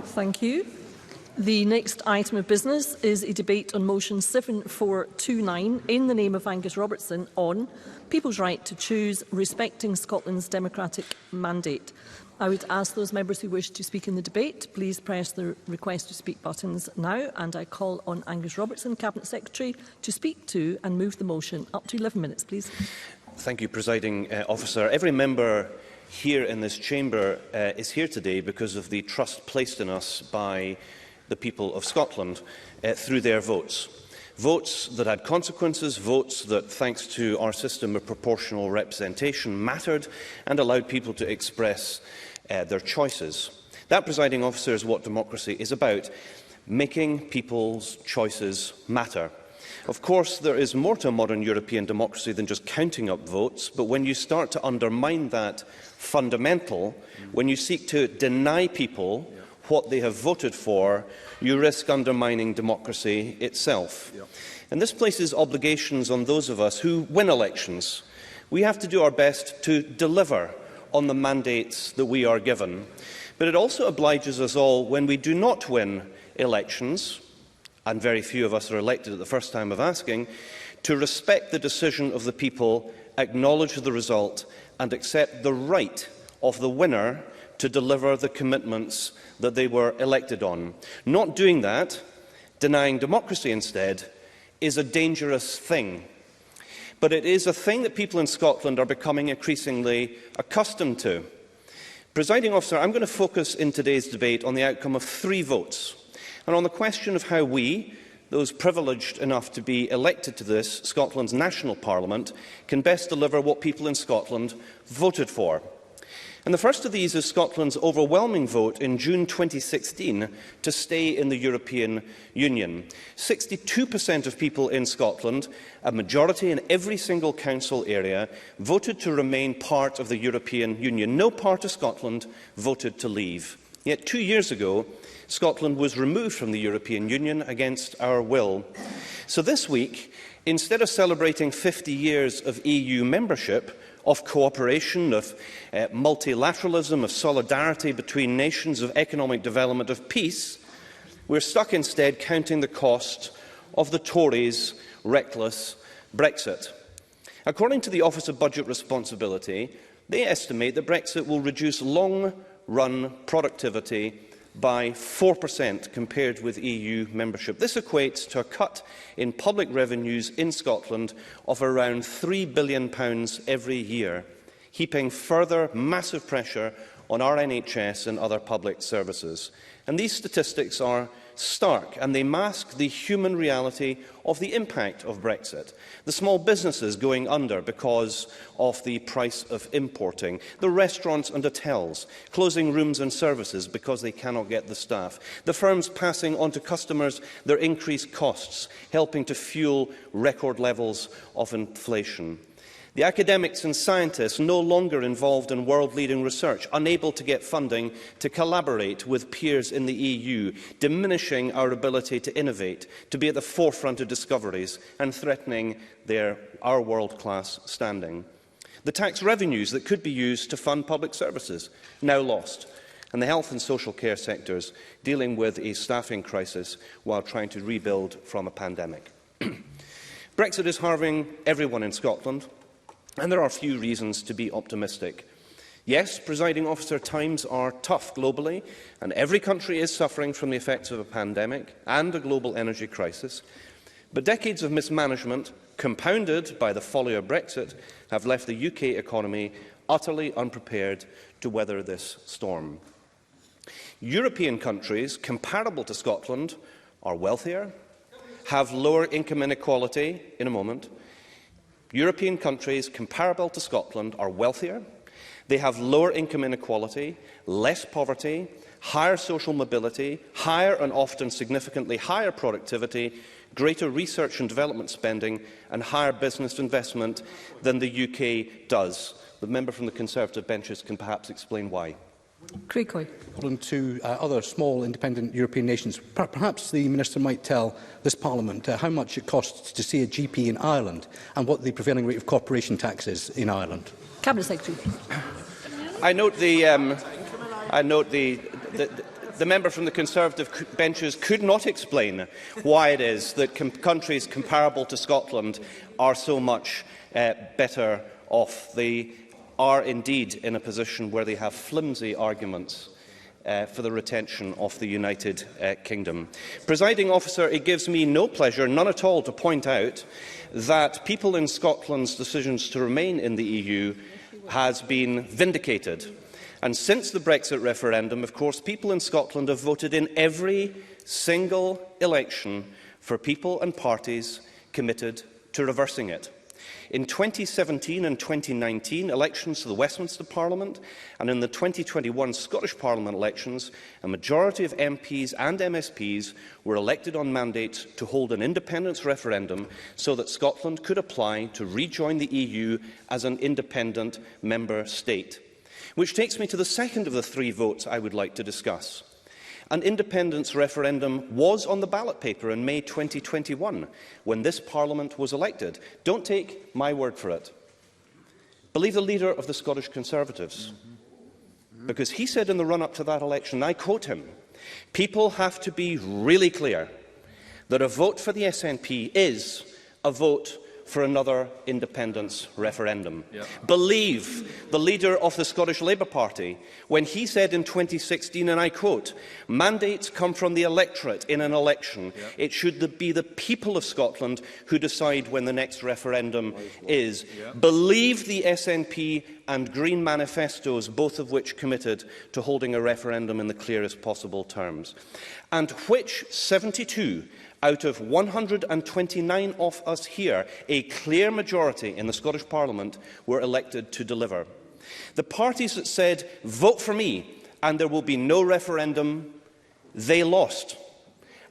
Thank you. The next item of business is a debate on motion 7429 in the name of Angus Robertson on people's right to choose, respecting Scotland's democratic mandate. I would ask those members who wish to speak in the debate, please press the request to speak buttons now, and I call on Angus Robertson, Cabinet Secretary, to speak to and move the motion. Up to 11 minutes, please. Thank you, Presiding Officer. Every member here in this chamber is here today because of the trust placed in us by the people of Scotland through their votes. Votes that had consequences, votes that, thanks to our system of proportional representation, mattered and allowed people to express their choices. That, Presiding Officer, is what democracy is about, making people's choices matter. Of course, there is more to a modern European democracy than just counting up votes, but when you start to undermine that fundamental, when you seek to deny people what they have voted for, you risk undermining democracy itself. And this places obligations on those of us who win elections. We have to do our best to deliver on the mandates that we are given. But it also obliges us all, when we do not win elections, and very few of us are elected at the first time of asking, to respect the decision of the people, acknowledge the result, and accept the right of the winner to deliver the commitments that they were elected on. Not doing that, denying democracy instead, is a dangerous thing. But it is a thing that people in Scotland are becoming increasingly accustomed to. Presiding Officer, I'm going to focus in today's debate on the outcome of 3 votes, and on the question of how we, those privileged enough to be elected to this, Scotland's national parliament, can best deliver what people in Scotland voted for. And the first of these is Scotland's overwhelming vote in June 2016 to stay in the European Union. 62% of people in Scotland, a majority in every single council area, voted to remain part of the European Union. No part of Scotland voted to leave. Yet 2 years ago, Scotland was removed from the European Union against our will. So this week, instead of celebrating 50 years of EU membership, of cooperation, of multilateralism, of solidarity between nations, of economic development, of peace, we're stuck instead counting the cost of the Tories' reckless Brexit. According to the Office of Budget Responsibility, they estimate that Brexit will reduce long-run productivity by 4% compared with EU membership. This equates to a cut in public revenues in Scotland of around £3 billion every year, heaping further massive pressure on our NHS and other public services. And these statistics are stark, and they mask the human reality of the impact of Brexit. The small businesses going under because of the price of importing, the restaurants and hotels closing rooms and services because they cannot get the staff, the firms passing on to customers their increased costs, helping to fuel record levels of inflation. The academics and scientists no longer involved in world-leading research, unable to get funding to collaborate with peers in the EU, diminishing our ability to innovate, to be at the forefront of discoveries and threatening our world-class standing. The tax revenues that could be used to fund public services, now lost, and the health and social care sectors dealing with a staffing crisis while trying to rebuild from a pandemic. Brexit is harming everyone in Scotland, and there are few reasons to be optimistic. Yes, Presiding Officer, times are tough globally, and every country is suffering from the effects of a pandemic and a global energy crisis. But decades of mismanagement, compounded by the folly of Brexit, have left the UK economy utterly unprepared to weather this storm. European countries comparable to Scotland are wealthier, have lower income inequality in a moment. European countries comparable to Scotland are wealthier, they have lower income inequality, less poverty, higher social mobility, higher and often significantly higher productivity, greater research and development spending and higher business investment than the UK does. The member from the Conservative benches can perhaps explain why. To other small independent European nations, perhaps the Minister might tell this Parliament how much it costs to see a GP in Ireland and what the prevailing rate of corporation tax is in Ireland. Cabinet Secretary. I note the the member from the Conservative benches could not explain why it is that countries comparable to Scotland are so much better off. They are indeed in a position where they have flimsy arguments for the retention of the United Kingdom. Presiding officer, it gives me no pleasure, none at all, to point out that people in Scotland's decisions to remain in the EU has been vindicated. And since the Brexit referendum, of course, people in Scotland have voted in every single election for people and parties committed to reversing it. In 2017 and 2019 elections to the Westminster Parliament and in the 2021 Scottish Parliament elections, a majority of MPs and MSPs were elected on mandates to hold an independence referendum so that Scotland could apply to rejoin the EU as an independent member state. Which takes me to the second of the three votes I would like to discuss. An independence referendum was on the ballot paper in May 2021 when this Parliament was elected. Don't take my word for it. Believe the leader of the Scottish Conservatives. Because he said in the run-up to that election, I quote him, "People have to be really clear that a vote for the SNP is a vote for another independence referendum." Believe the leader of the Scottish Labour Party when he said in 2016, and I quote, "Mandates come from the electorate in an election. It should be the people of Scotland who decide when the next referendum is." Believe the SNP and Green manifestos, both of which committed to holding a referendum in the clearest possible terms. And which 72 out of 129 of us here, a clear majority in the Scottish Parliament, were elected to deliver. The parties that said, vote for me and there will be no referendum, they lost.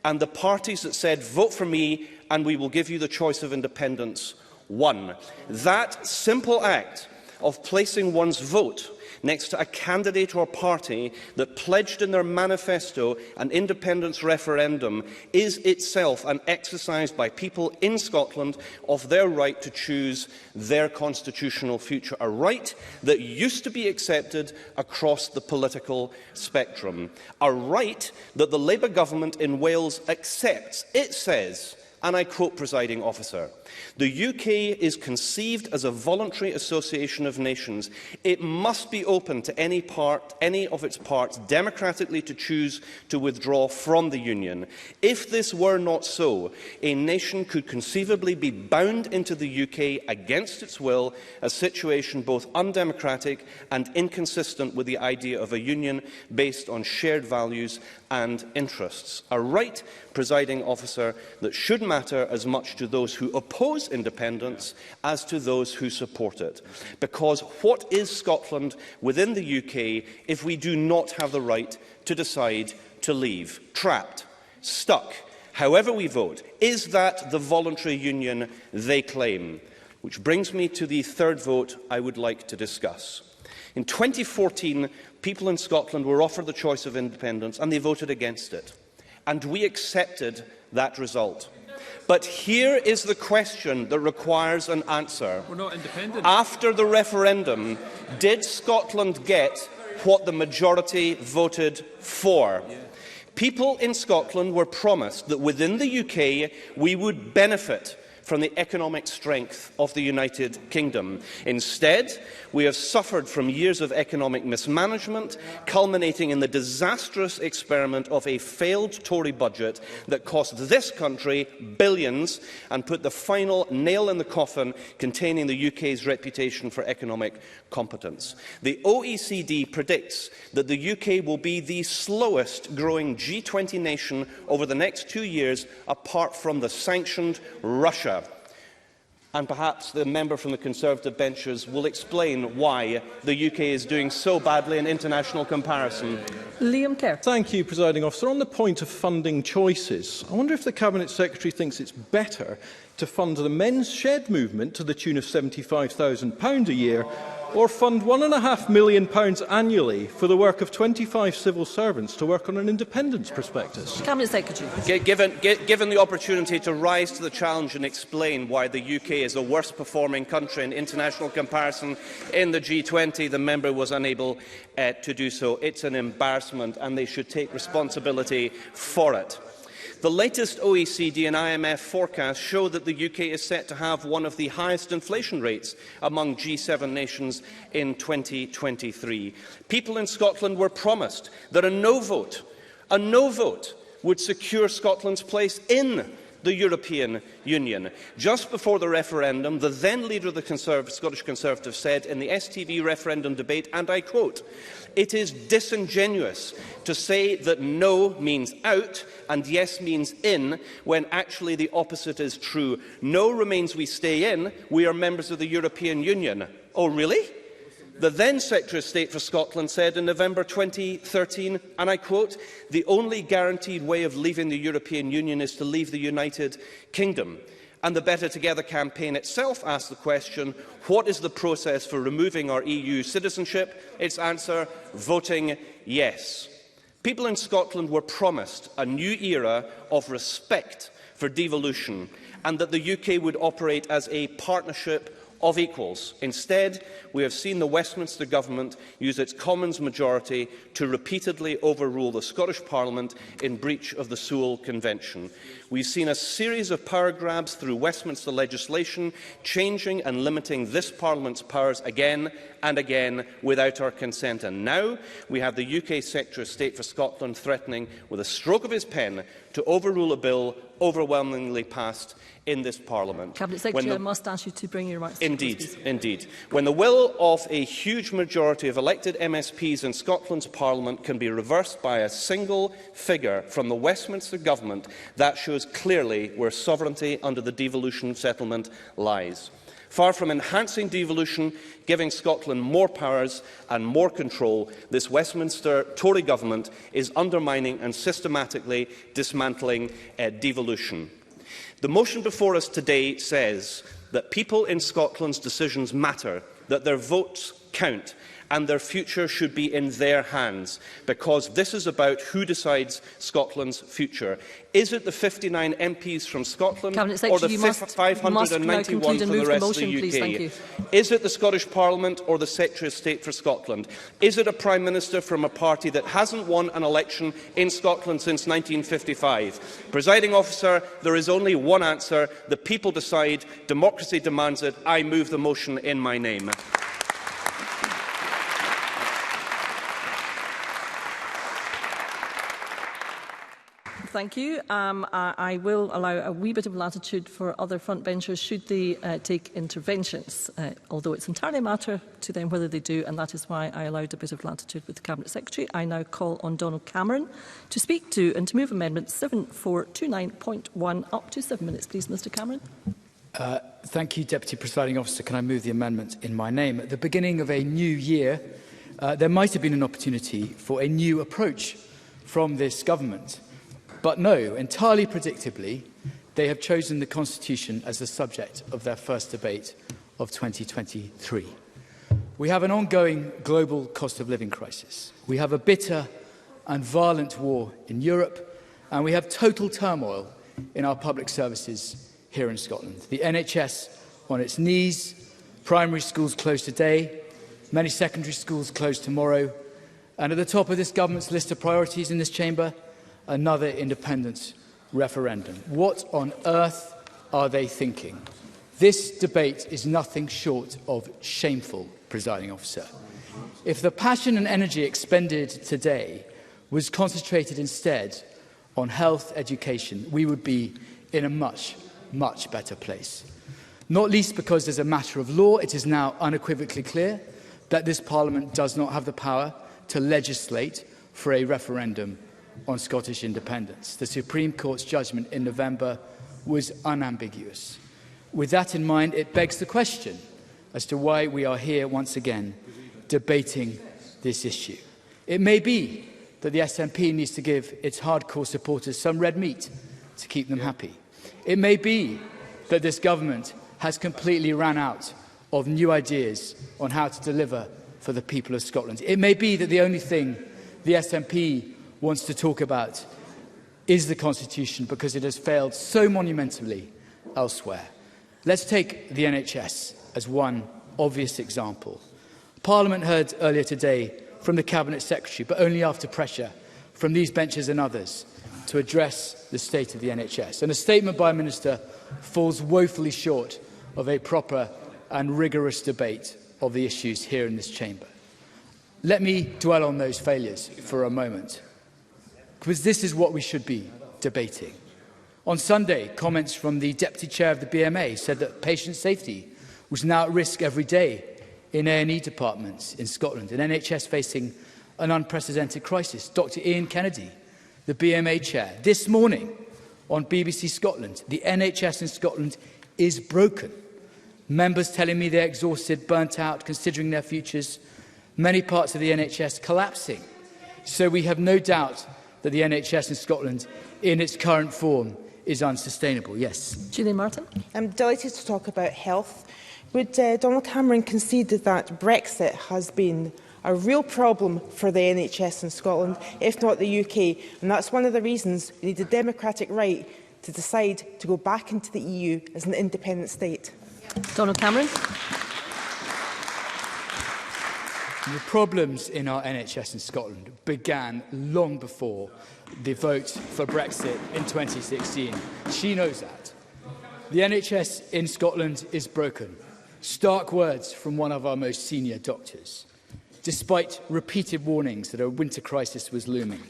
And the parties that said, vote for me and we will give you the choice of independence, won. That simple act of placing one's vote next to a candidate or party that pledged in their manifesto an independence referendum is itself an exercise by people in Scotland of their right to choose their constitutional future, a right that used to be accepted across the political spectrum, a right that the Labour government in Wales accepts. It says, and I quote, presiding officer, "The UK is conceived as a voluntary association of nations. It must be open to any of its parts democratically to choose to withdraw from the Union. If this were not so, a nation could conceivably be bound into the UK against its will, a situation both undemocratic and inconsistent with the idea of a union based on shared values and interests." A right, presiding officer, that should matter as much to those who oppose independence as to those who support it. Because what is Scotland within the UK if we do not have the right to decide to leave? Trapped, stuck, however we vote. Is that the voluntary union they claim? Which brings me to the third vote I would like to discuss. In 2014, people in Scotland were offered the choice of independence and they voted against it. And we accepted that result. But here is the question that requires an answer. We're not independent. After the referendum, did Scotland get what the majority voted for? People in Scotland were promised that within the UK we would benefit from the economic strength of the United Kingdom. Instead, we have suffered from years of economic mismanagement, culminating in the disastrous experiment of a failed Tory budget that cost this country billions and put the final nail in the coffin containing the UK's reputation for economic competence. The OECD predicts that the UK will be the slowest growing G20 nation over the next 2 years, apart from the sanctioned Russia. And perhaps the member from the Conservative benches will explain why the UK is doing so badly in international comparison. Liam Kerr. Thank you, Presiding Officer. On the point of funding choices, I wonder if the Cabinet Secretary thinks it's better to fund the men's shed movement to the tune of £75,000 a year or fund £1.5 million annually for the work of 25 civil servants to work on an independence prospectus? Cabinet Secretary. Given the opportunity to rise to the challenge and explain why the UK is the worst performing country in international comparison in the G20, the member was unable to do so. It's an embarrassment, and they should take responsibility for it. The latest OECD and IMF forecasts show that the UK is set to have one of the highest inflation rates among G7 nations in 2023. People in Scotland were promised that a no vote would secure Scotland's place in the European Union. Just before the referendum, the then leader of the Scottish Conservatives said in the STV referendum debate, and I quote, "It is disingenuous to say that no means out and yes means in, when actually the opposite is true. No remains we stay in. We are members of the European Union." Oh, really? The then Secretary of State for Scotland said in November 2013, and I quote, "The only guaranteed way of leaving the European Union is to leave the United Kingdom." And the Better Together campaign itself asked the question, what is the process for removing our EU citizenship? Its answer, voting yes. People in Scotland were promised a new era of respect for devolution, and that the UK would operate as a partnership of equals. Instead, we have seen the Westminster Government use its Commons majority to repeatedly overrule the Scottish Parliament in breach of the Sewell Convention. We've seen a series of power grabs through Westminster legislation, changing and limiting this Parliament's powers again and again without our consent. And now we have the UK Secretary of State for Scotland threatening, with a stroke of his pen, to overrule a bill overwhelmingly passed in this Parliament. Cabinet Secretary, I must ask you to bring your remarks to Indeed. When the will of a huge majority of elected MSPs in Scotland's Parliament can be reversed by a single figure from the Westminster Government, that shows clearly where sovereignty under the devolution settlement lies. Far from enhancing devolution, giving Scotland more powers and more control, this Westminster Tory government is undermining and systematically dismantling devolution. The motion before us today says that people in Scotland's decisions matter, that their votes count, and their future should be in their hands, because this is about who decides Scotland's future. Is it the 59 MPs from Scotland or the 591 from the rest of the UK? Is it the Scottish Parliament or the Secretary of State for Scotland? Is it a Prime Minister from a party that hasn't won an election in Scotland since 1955? Presiding Officer, there is only one answer. The people decide. Democracy demands it. I move the motion in my name. Thank you. I will allow a wee bit of latitude for other frontbenchers should they take interventions, although it's entirely a matter to them whether they do, and that is why I allowed a bit of latitude with the Cabinet Secretary. I now call on Donald Cameron to speak to and to move Amendment 7429.1. Up to 7 minutes, please, Mr Cameron. Thank you, Deputy Presiding Officer. Can I move the amendment in my name? At the beginning of a new year, there might have been an opportunity for a new approach from this government. But no, entirely predictably, they have chosen the Constitution as the subject of their first debate of 2023. We have an ongoing global cost of living crisis. We have a bitter and violent war in Europe, and we have total turmoil in our public services here in Scotland. The NHS on its knees, primary schools closed today, many secondary schools closed tomorrow, and at the top of this government's list of priorities in this chamber, another independence referendum. What on earth are they thinking? This debate is nothing short of shameful, Presiding Officer. If the passion and energy expended today was concentrated instead on health education, we would be in a much, much better place. Not least because as a matter of law, it is now unequivocally clear that this Parliament does not have the power to legislate for a referendum on Scottish independence. The Supreme Court's judgment in November was unambiguous. With that in mind, it begs the question as to why we are here once again debating this issue. It may be that the SNP needs to give its hardcore supporters some red meat to keep them happy. It may be that this government has completely ran out of new ideas on how to deliver for the people of Scotland. It may be that the only thing the SNP wants to talk about is the Constitution because it has failed so monumentally elsewhere. Let's take the NHS as one obvious example. Parliament heard earlier today from the Cabinet Secretary, but only after pressure from these benches and others, to address the state of the NHS. And a statement by a minister falls woefully short of a proper and rigorous debate of the issues here in this chamber. Let me dwell on those failures for a moment, because this is what we should be debating. On Sunday, comments from the Deputy Chair of the BMA said that patient safety was now at risk every day in A&E departments in Scotland, an NHS facing an unprecedented crisis. Dr Ian Kennedy, the BMA Chair, this morning on BBC Scotland, the NHS in Scotland is broken. Members telling me they're exhausted, burnt out, considering their futures, many parts of the NHS collapsing. So we have no doubt that the NHS in Scotland, in its current form, is unsustainable. Yes. Julie Martin. I'm delighted to talk about health. Would Donald Cameron concede that Brexit has been a real problem for the NHS in Scotland, if not the UK? And that's one of the reasons we need a democratic right to decide to go back into the EU as an independent state. Donald Cameron. The problems in our NHS in Scotland began long before the vote for Brexit in 2016. She knows that. The NHS in Scotland is broken. Stark words from one of our most senior doctors, despite repeated warnings that a winter crisis was looming.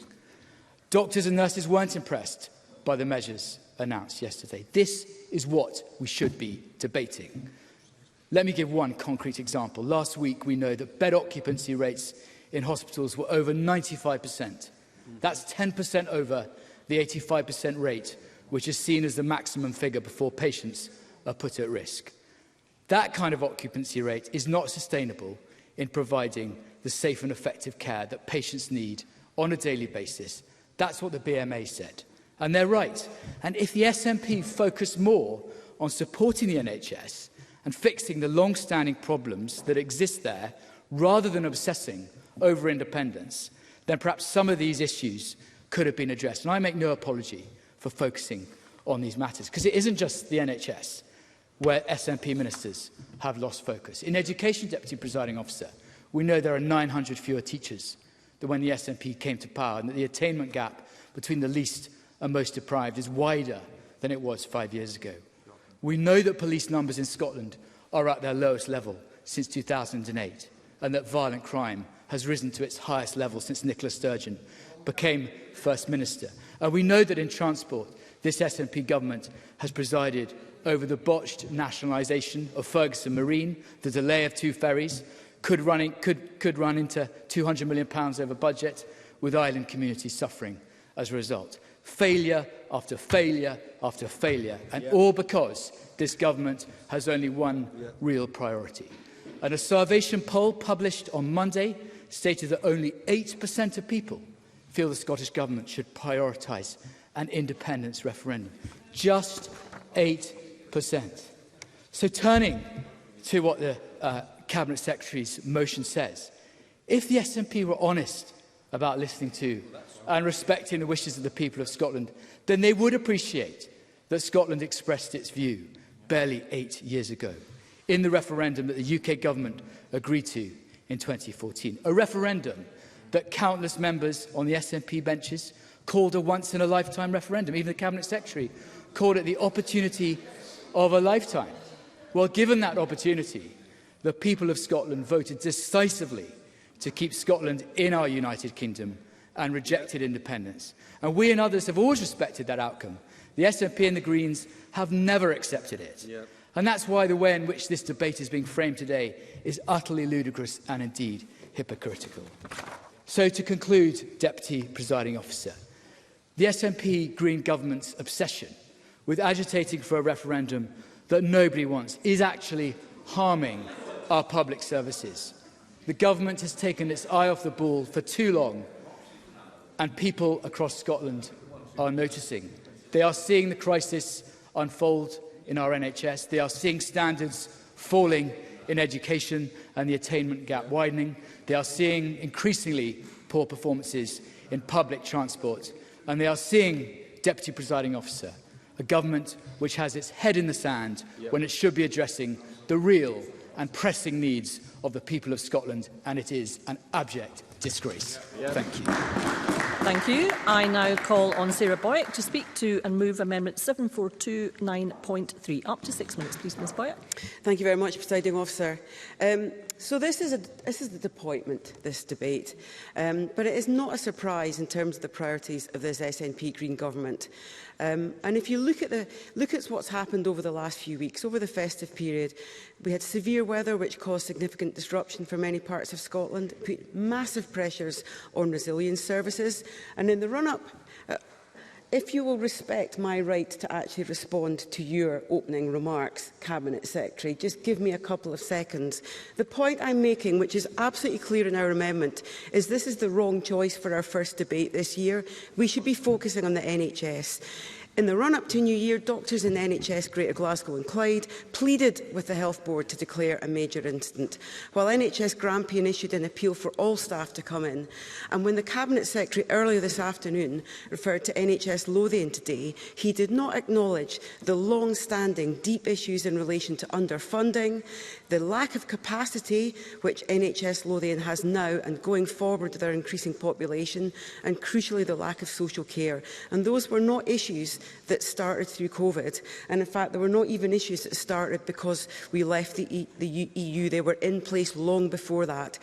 Doctors and nurses weren't impressed by the measures announced yesterday. This is what we should be debating. Let me give one concrete example. Last week, we know that bed occupancy rates in hospitals were over 95%. That's 10% over the 85% rate, which is seen as the maximum figure before patients are put at risk. That kind of occupancy rate is not sustainable in providing the safe and effective care that patients need on a daily basis. That's what the BMA said. And they're right. And if the SNP focused more on supporting the NHS and fixing the long-standing problems that exist there, rather than obsessing over independence, then perhaps some of these issues could have been addressed. And I make no apology for focusing on these matters, because it isn't just the NHS where SNP ministers have lost focus. In education, Deputy Presiding Officer, we know there are 900 fewer teachers than when the SNP came to power, and that the attainment gap between the least and most deprived is wider than it was 5 years ago. We know that police numbers in Scotland are at their lowest level since 2008, and that violent crime has risen to its highest level since Nicola Sturgeon became First Minister. And we know that in transport, this SNP government has presided over the botched nationalisation of Ferguson Marine. The delay of 2 ferries could run into £200 million over budget, with island communities suffering as a result. Failure after failure after failure, and all because this government has only one real priority. And a Salvation poll published on Monday stated that only 8% of people feel the Scottish Government should prioritise an independence referendum. Just 8%. So turning to what the Cabinet Secretary's motion says, if the SNP were honest about listening to and respecting the wishes of the people of Scotland, then they would appreciate that Scotland expressed its view barely 8 years ago in the referendum that the UK government agreed to in 2014. A referendum that countless members on the SNP benches called a once-in-a-lifetime referendum. Even the Cabinet Secretary called it the opportunity of a lifetime. Well, given that opportunity, the people of Scotland voted decisively to keep Scotland in our United Kingdom and rejected independence. And we and others have always respected that outcome. The SNP and the Greens have never accepted it. And that's why the way in which this debate is being framed today is utterly ludicrous and indeed hypocritical. So to conclude, Deputy Presiding Officer, the SNP Green government's obsession with agitating for a referendum that nobody wants is actually harming our public services. The government has taken its eye off the ball for too long, and people across Scotland are noticing. They are seeing the crisis unfold in our NHS. They are seeing standards falling in education and the attainment gap widening. They are seeing increasingly poor performances in public transport. And they are seeing, Deputy Presiding Officer, a government which has its head in the sand when it should be addressing the real and pressing needs of the people of Scotland, and it is an abject disgrace. Thank you. Thank you. I now call on Sarah Boyack to speak to and move Amendment 7429.3. Up to 6 minutes, please, Ms Boyack. Thank you very much, Presiding Officer. So this is a disappointment, this debate, but it is not a surprise in terms of the priorities of this SNP Green government. And if you look at what's happened over the last few weeks, over the festive period, we had severe weather which caused significant disruption for many parts of Scotland, put massive pressures on resilience services, and in the run-up, if you will respect my right to actually respond to your opening remarks, Cabinet Secretary, just give me a couple of seconds. The point I'm making, which is absolutely clear in our amendment, is this is the wrong choice for our first debate this year. We should be focusing on the NHS. In the run-up to New Year, doctors in the NHS Greater Glasgow and Clyde pleaded with the Health Board to declare a major incident, while NHS Grampian issued an appeal for all staff to come in. And when the Cabinet Secretary earlier this afternoon referred to NHS Lothian today, he did not acknowledge the long-standing deep issues in relation to underfunding, the lack of capacity which NHS Lothian has now and going forward with our increasing population, and crucially the lack of social care. And those were not issues that started through COVID, and in fact there were not even issues that started because we left the EU. They were in place long before that,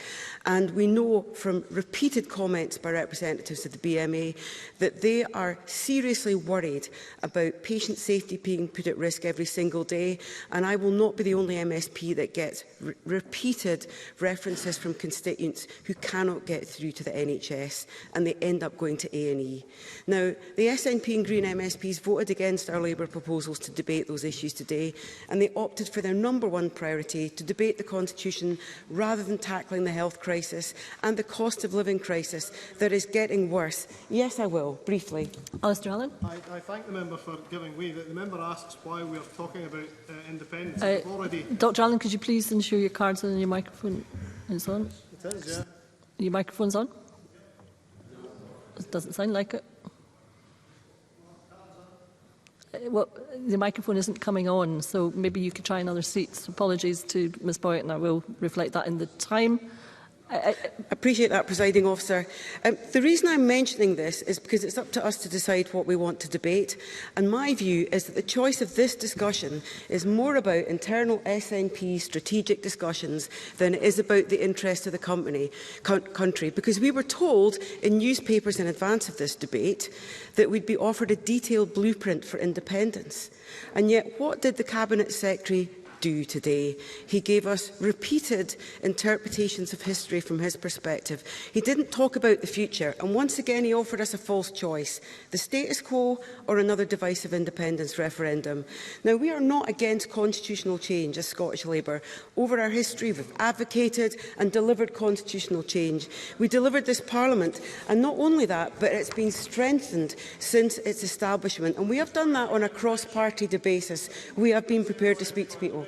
and we know from repeated comments by representatives of the BMA that they are seriously worried about patient safety being put at risk every single day. And I will not be the only MSP that gets repeated references from constituents who cannot get through to the NHS and they end up going to A&E. Now, the SNP and Green MSPs voted against our Labour proposals to debate those issues today, and they opted for their #1 priority to debate the Constitution rather than tackling the health crisis and the cost of living crisis that is getting worse. Yes, I will, briefly. Alistair Allen. I thank the member for giving way. The member asks why we are talking about independence. Dr Allen, could you please ensure your card's on and your microphone is on? It is, yeah. Your microphone's on? It doesn't sound like it. Well, the microphone isn't coming on, so maybe you could try another seat. So apologies to Ms Boyack, and I will reflect that in the time. I appreciate that, Presiding Officer. The reason I'm mentioning this is because it's up to us to decide what we want to debate. And my view is that the choice of this discussion is more about internal SNP strategic discussions than it is about the interest of the country. Because we were told in newspapers in advance of this debate that we'd be offered a detailed blueprint for independence. And yet, what did the Cabinet Secretary do today? He gave us repeated interpretations of history from his perspective. He didn't talk about the future, and once again he offered us a false choice: the status quo or another divisive independence referendum. Now, we are not against constitutional change as Scottish Labour. Over our history we've advocated and delivered constitutional change. We delivered this Parliament, and not only that, but it's been strengthened since its establishment, and we have done that on a cross-party basis. We have been prepared to speak to people.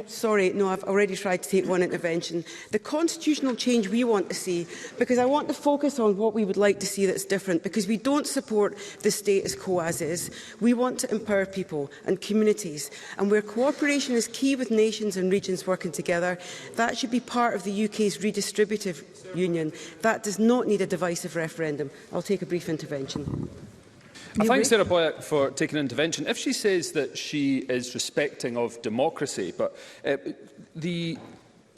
Sorry, no, I've already tried to take one intervention. The constitutional change we want to see, because I want to focus on what we would like to see that's different, because we don't support the status quo as is. We want to empower people and communities, and where cooperation is key with nations and regions working together, that should be part of the UK's redistributive union. That does not need a divisive referendum. I'll take a brief intervention. I thank Sarah Boyack for taking an intervention. If she says that she is respecting of democracy, but the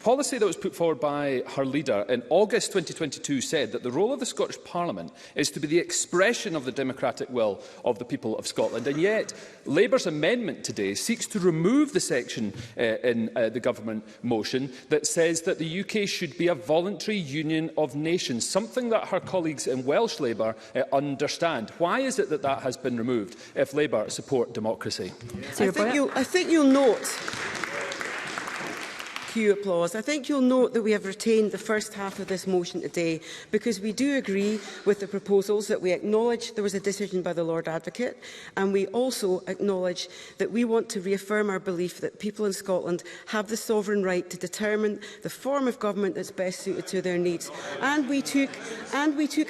policy that was put forward by her leader in August 2022 said that the role of the Scottish Parliament is to be the expression of the democratic will of the people of Scotland, and yet Labour's amendment today seeks to remove the section in the government motion that says that the UK should be a voluntary union of nations, something that her colleagues in Welsh Labour understand. Why is it that that has been removed if Labour support democracy? I think you'll note cue applause. I think you'll note that we have retained the first half of this motion today because we do agree with the proposals, that we acknowledge there was a decision by the Lord Advocate, and we also acknowledge that we want to reaffirm our belief that people in Scotland have the sovereign right to determine the form of government that's best suited to their needs. And we took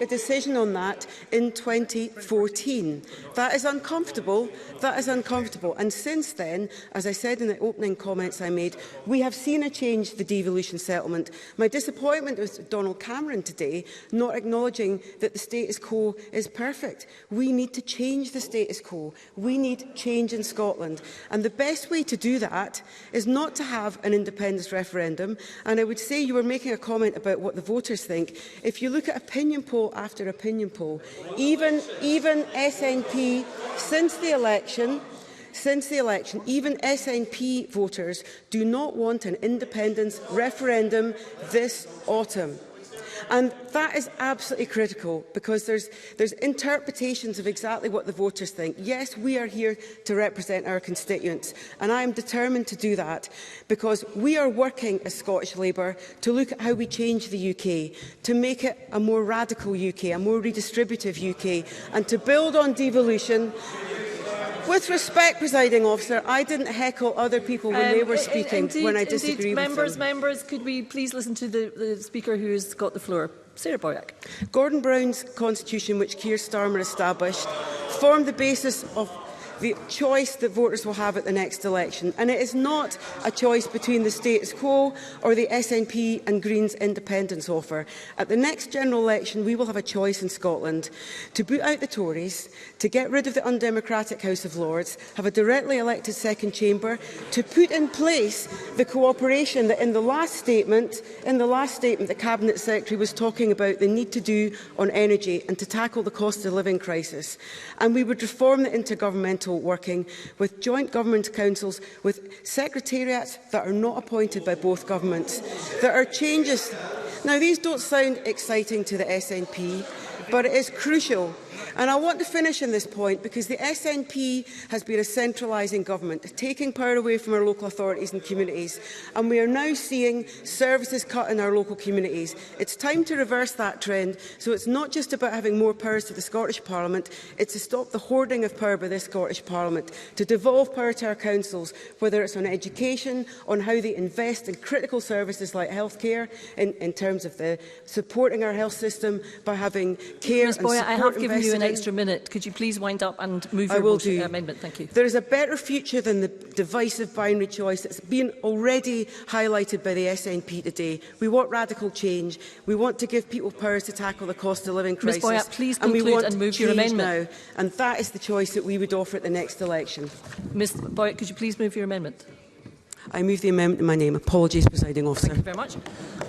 a decision on that in 2014. That is uncomfortable. That is uncomfortable. And since then, as I said in the opening comments I made, we have seen a change to the devolution settlement. My disappointment with Donald Cameron today not acknowledging that the status quo is perfect. We need to change the status quo. We need change in Scotland. And the best way to do that is not to have an independence referendum. And I would say you were making a comment about what the voters think. If you look at opinion poll after opinion poll, even SNP since the election, even SNP voters do not want an independence referendum this autumn. And that is absolutely critical, because there's interpretations of exactly what the voters think. Yes, we are here to represent our constituents, and I am determined to do that, because we are working as Scottish Labour to look at how we change the UK, to make it a more radical UK, a more redistributive UK, and to build on devolution. With respect, Presiding Officer, I didn't heckle other people when they were speaking when I disagree with them. Members, could we please listen to the Speaker who has got the floor? Sarah Boyack. Gordon Brown's constitution, which Keir Starmer established, formed the basis of the choice that voters will have at the next election. And it is not a choice between the status quo or the SNP and Greens independence offer. At the next general election, we will have a choice in Scotland to boot out the Tories, to get rid of the undemocratic House of Lords, have a directly elected second chamber, to put in place the cooperation that in the last statement the Cabinet Secretary was talking about the need to do on energy and to tackle the cost of living crisis. And we would reform the intergovernmental working with joint government councils, with secretariats that are not appointed by both governments. There are changes. Now, these don't sound exciting to the SNP, but it is crucial. And I want to finish on this point, because the SNP has been a centralising government, taking power away from our local authorities and communities, and we are now seeing services cut in our local communities. It's time to reverse that trend, so it's not just about having more powers to the Scottish Parliament, it's to stop the hoarding of power by this Scottish Parliament, to devolve power to our councils, whether it's on education, on how they invest in critical services like healthcare, in terms of supporting our health system by having care and support. I have given you an extra minute. Could you please wind up and move your amendment? Thank you. There is a better future than the divisive binary choice that's been already highlighted by the SNP today. We want radical change. We want to give people powers to tackle the cost of living crisis. Ms Boyack, please conclude and move your amendment. Now, and that is the choice that we would offer at the next election. Ms Boyack, could you please move your amendment? I move the amendment in my name. Apologies, Presiding Officer. Thank you very much.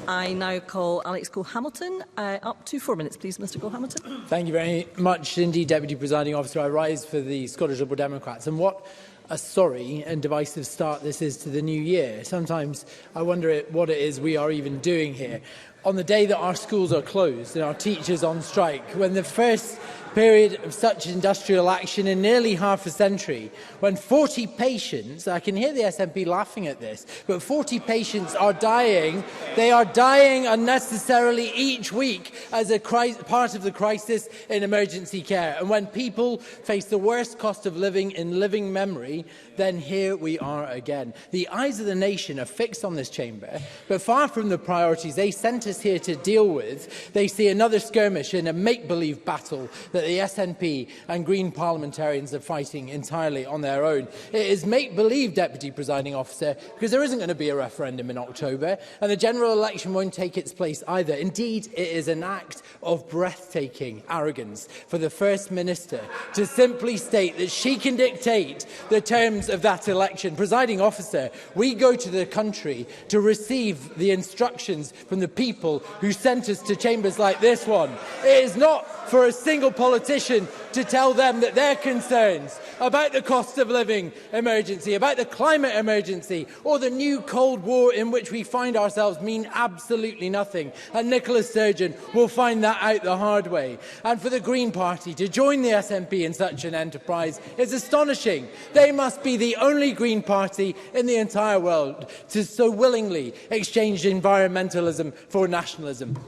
I now call Alex Cole-Hamilton. Up to 4 minutes, please, Mr Cole-Hamilton. Thank you very much indeed, Deputy Presiding Officer. I rise for the Scottish Liberal Democrats. And what a sorry and divisive start this is to the new year. Sometimes I wonder what it is we are even doing here. On the day that our schools are closed and our teachers on strike, when the first period of such industrial action in nearly half a century, when 40 patients, I can hear the SNP laughing at this, but 40 patients are dying. They are dying unnecessarily each week as a part of the crisis in emergency care. And when people face the worst cost of living in living memory, then here we are again. The eyes of the nation are fixed on this chamber, but far from the priorities they sent us here to deal with, they see another skirmish in a make-believe battle that the SNP and Green parliamentarians are fighting entirely on their own. It is make-believe, Deputy Presiding Officer, because there isn't going to be a referendum in October, and the general election won't take its place either. Indeed, it is an act of breathtaking arrogance for the First Minister to simply state that she can dictate the terms of that election. Presiding Officer, we go to the country to receive the instructions from the people who sent us to chambers like this one. It is not for a single politician to tell them that their concerns about the cost of living emergency, about the climate emergency, or the new Cold War in which we find ourselves mean absolutely nothing. And Nicola Sturgeon will find that out the hard way. And for the Green Party to join the SNP in such an enterprise is astonishing. They must be the only Green Party in the entire world to so willingly exchange environmentalism for nationalism.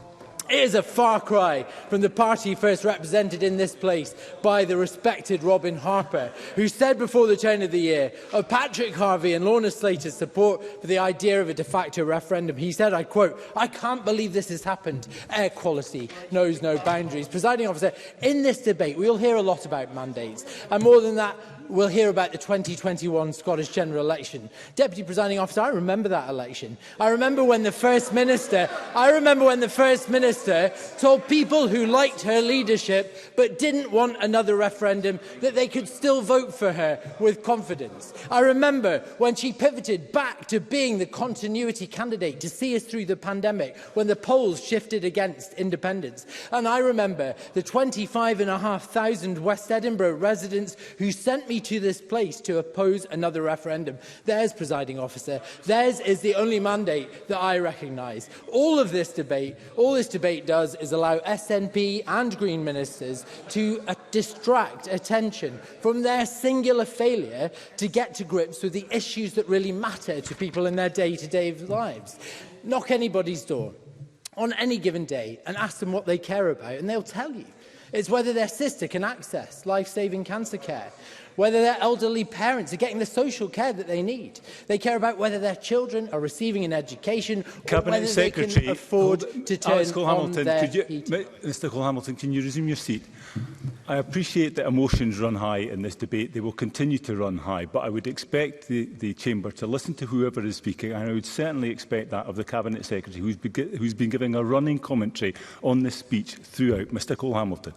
It is a far cry from the party first represented in this place by the respected Robin Harper, who said before the turn of the year of Patrick Harvey and Lorna Slater's support for the idea of a de facto referendum. He said, I quote, "I can't believe this has happened. Air quality knows no boundaries." Presiding officer, in this debate we will hear a lot about mandates, and more than that, we'll hear about the 2021 Scottish General Election. Deputy Presiding Officer, I remember that election. I remember when the First Minister told people who liked her leadership but didn't want another referendum that they could still vote for her with confidence. I remember when she pivoted back to being the continuity candidate to see us through the pandemic when the polls shifted against independence. And I remember the 25,500 West Edinburgh residents who sent me to this place to oppose another referendum. Theirs, Presiding Officer, theirs is the only mandate that I recognise. All this debate does is allow SNP and Green ministers to distract attention from their singular failure to get to grips with the issues that really matter to people in their day-to-day lives. Knock anybody's door on any given day and ask them what they care about, and they'll tell you. It's whether their sister can access life-saving cancer care, whether their elderly parents are getting the social care that they need. They care about whether their children are receiving an education, or whether they can afford to turn on their heating. Mr Cole-Hamilton, can you resume your seat? I appreciate that emotions run high in this debate. They will continue to run high, but I would expect the Chamber to listen to whoever is speaking, and I would certainly expect that of the Cabinet Secretary, who's been giving a running commentary on this speech throughout. Mr Cole-Hamilton.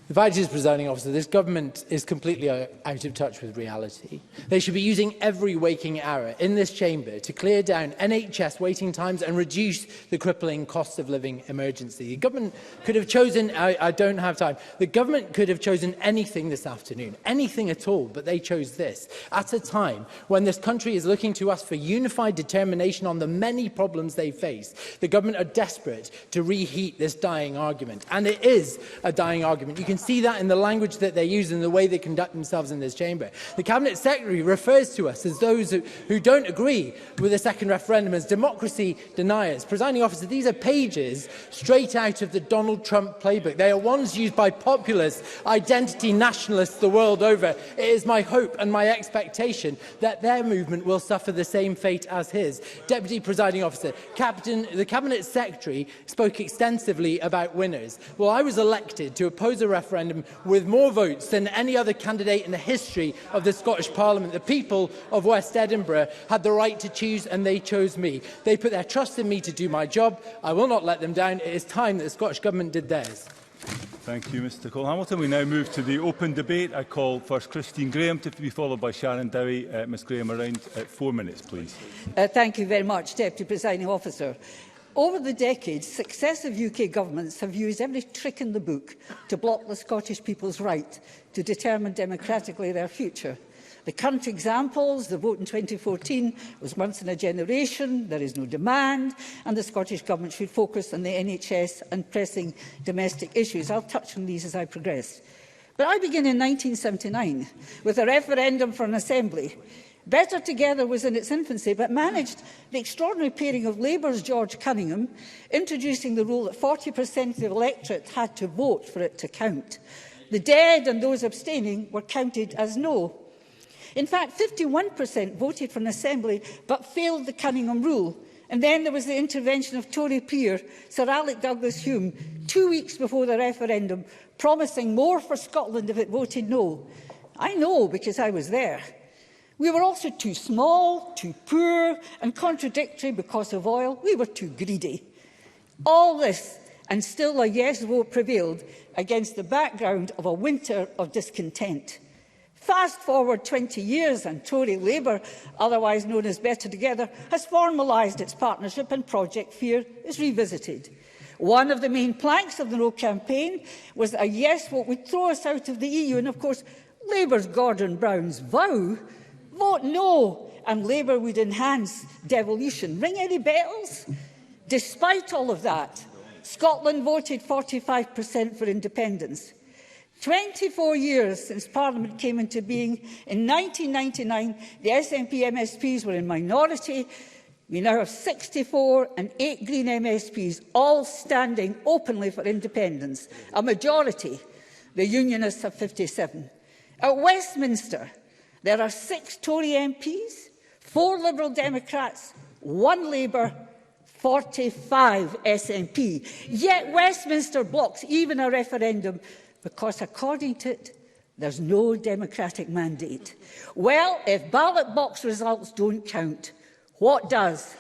The fact is, Presiding Officer, this government is completely out of touch with reality. They should be using every waking hour in this chamber to clear down NHS waiting times and reduce the crippling cost of living emergency. The government could have chosen, I don't have time, the government could have chosen anything this afternoon, anything at all, but they chose this at a time when this country is looking to us for unified determination on the many problems they face. The government are desperate to reheat this dying argument, and it is a dying argument. You can see that in the language that they use and the way they conduct themselves in this chamber. The Cabinet Secretary refers to us as those who don't agree with the second referendum as democracy deniers. Presiding Officer, these are pages straight out of the Donald Trump playbook. They are ones used by populist identity nationalists the world over. It is my hope and my expectation that their movement will suffer the same fate as his. Deputy Presiding Officer, the Cabinet Secretary spoke extensively about winners. Well, I was elected to oppose a referendum with more votes than any other candidate in the history of the Scottish Parliament. The people of West Edinburgh had the right to choose, and they chose me. They put their trust in me to do my job. I will not let them down. It is time that the Scottish Government did theirs. Thank you, Mr Cole-Hamilton. We now move to the open debate. I call first Christine Graham to be followed by Sharon Dowie. Ms Graham, around 4 minutes, please. Thank you very much, Deputy Presiding Officer. Over the decades, successive UK governments have used every trick in the book to block the Scottish people's right to determine democratically their future. The current examples, the vote in 2014 was once in a generation, there is no demand, and the Scottish Government should focus on the NHS and pressing domestic issues. I'll touch on these as I progress. But I begin in 1979 with a referendum for an assembly. Better Together was in its infancy, but managed the extraordinary pairing of Labour's George Cunningham, introducing the rule that 40% of the electorate had to vote for it to count. The dead and those abstaining were counted as no. In fact, 51% voted for an assembly, but failed the Cunningham rule. And then there was the intervention of Tory peer Sir Alec Douglas-Hume 2 weeks before the referendum, promising more for Scotland if it voted no. I know because I was there. We were also too small, too poor and contradictory because of oil. We were too greedy. All this and still a yes vote prevailed against the background of a winter of discontent. Fast forward 20 years and Tory Labour, otherwise known as Better Together, has formalised its partnership and Project Fear is revisited. One of the main planks of the No campaign was that a yes vote would throw us out of the EU. And of course, Labour's Gordon Brown's vow, vote no, and Labour would enhance devolution. Ring any bells? Despite all of that, Scotland voted 45% for independence. 24 years since Parliament came into being, in 1999, the SNP MSPs were in minority. We now have 64 and 8 Green MSPs, all standing openly for independence. A majority. The Unionists have 57. At Westminster, there are 6 Tory MPs, 4 Liberal Democrats, 1 Labour, 45 SNP. Yet Westminster blocks even a referendum because, according to it, there's no democratic mandate. Well, if ballot box results don't count, what does?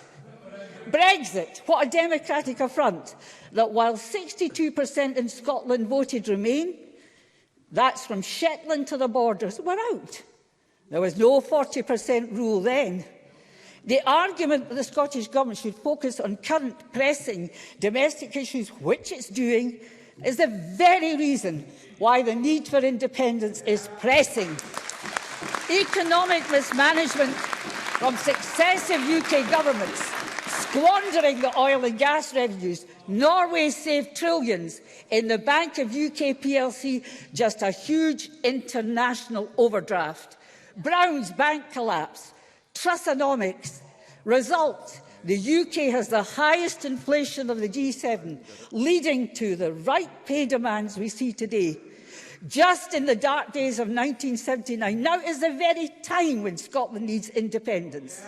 Brexit. What a democratic affront that while 62% in Scotland voted Remain, that's from Shetland to the borders, we're out. There was no 40% rule then. The argument that the Scottish Government should focus on current pressing domestic issues, which it's doing, is the very reason why the need for independence is pressing. Economic mismanagement from successive UK governments, squandering the oil and gas revenues. Norway saved trillions in the Bank of UK plc, just a huge international overdraft. Brown's bank collapse, Trussonomics. Result, the UK has the highest inflation of the G7, leading to the right pay demands we see today. Just in the dark days of 1979, now is the very time when Scotland needs independence.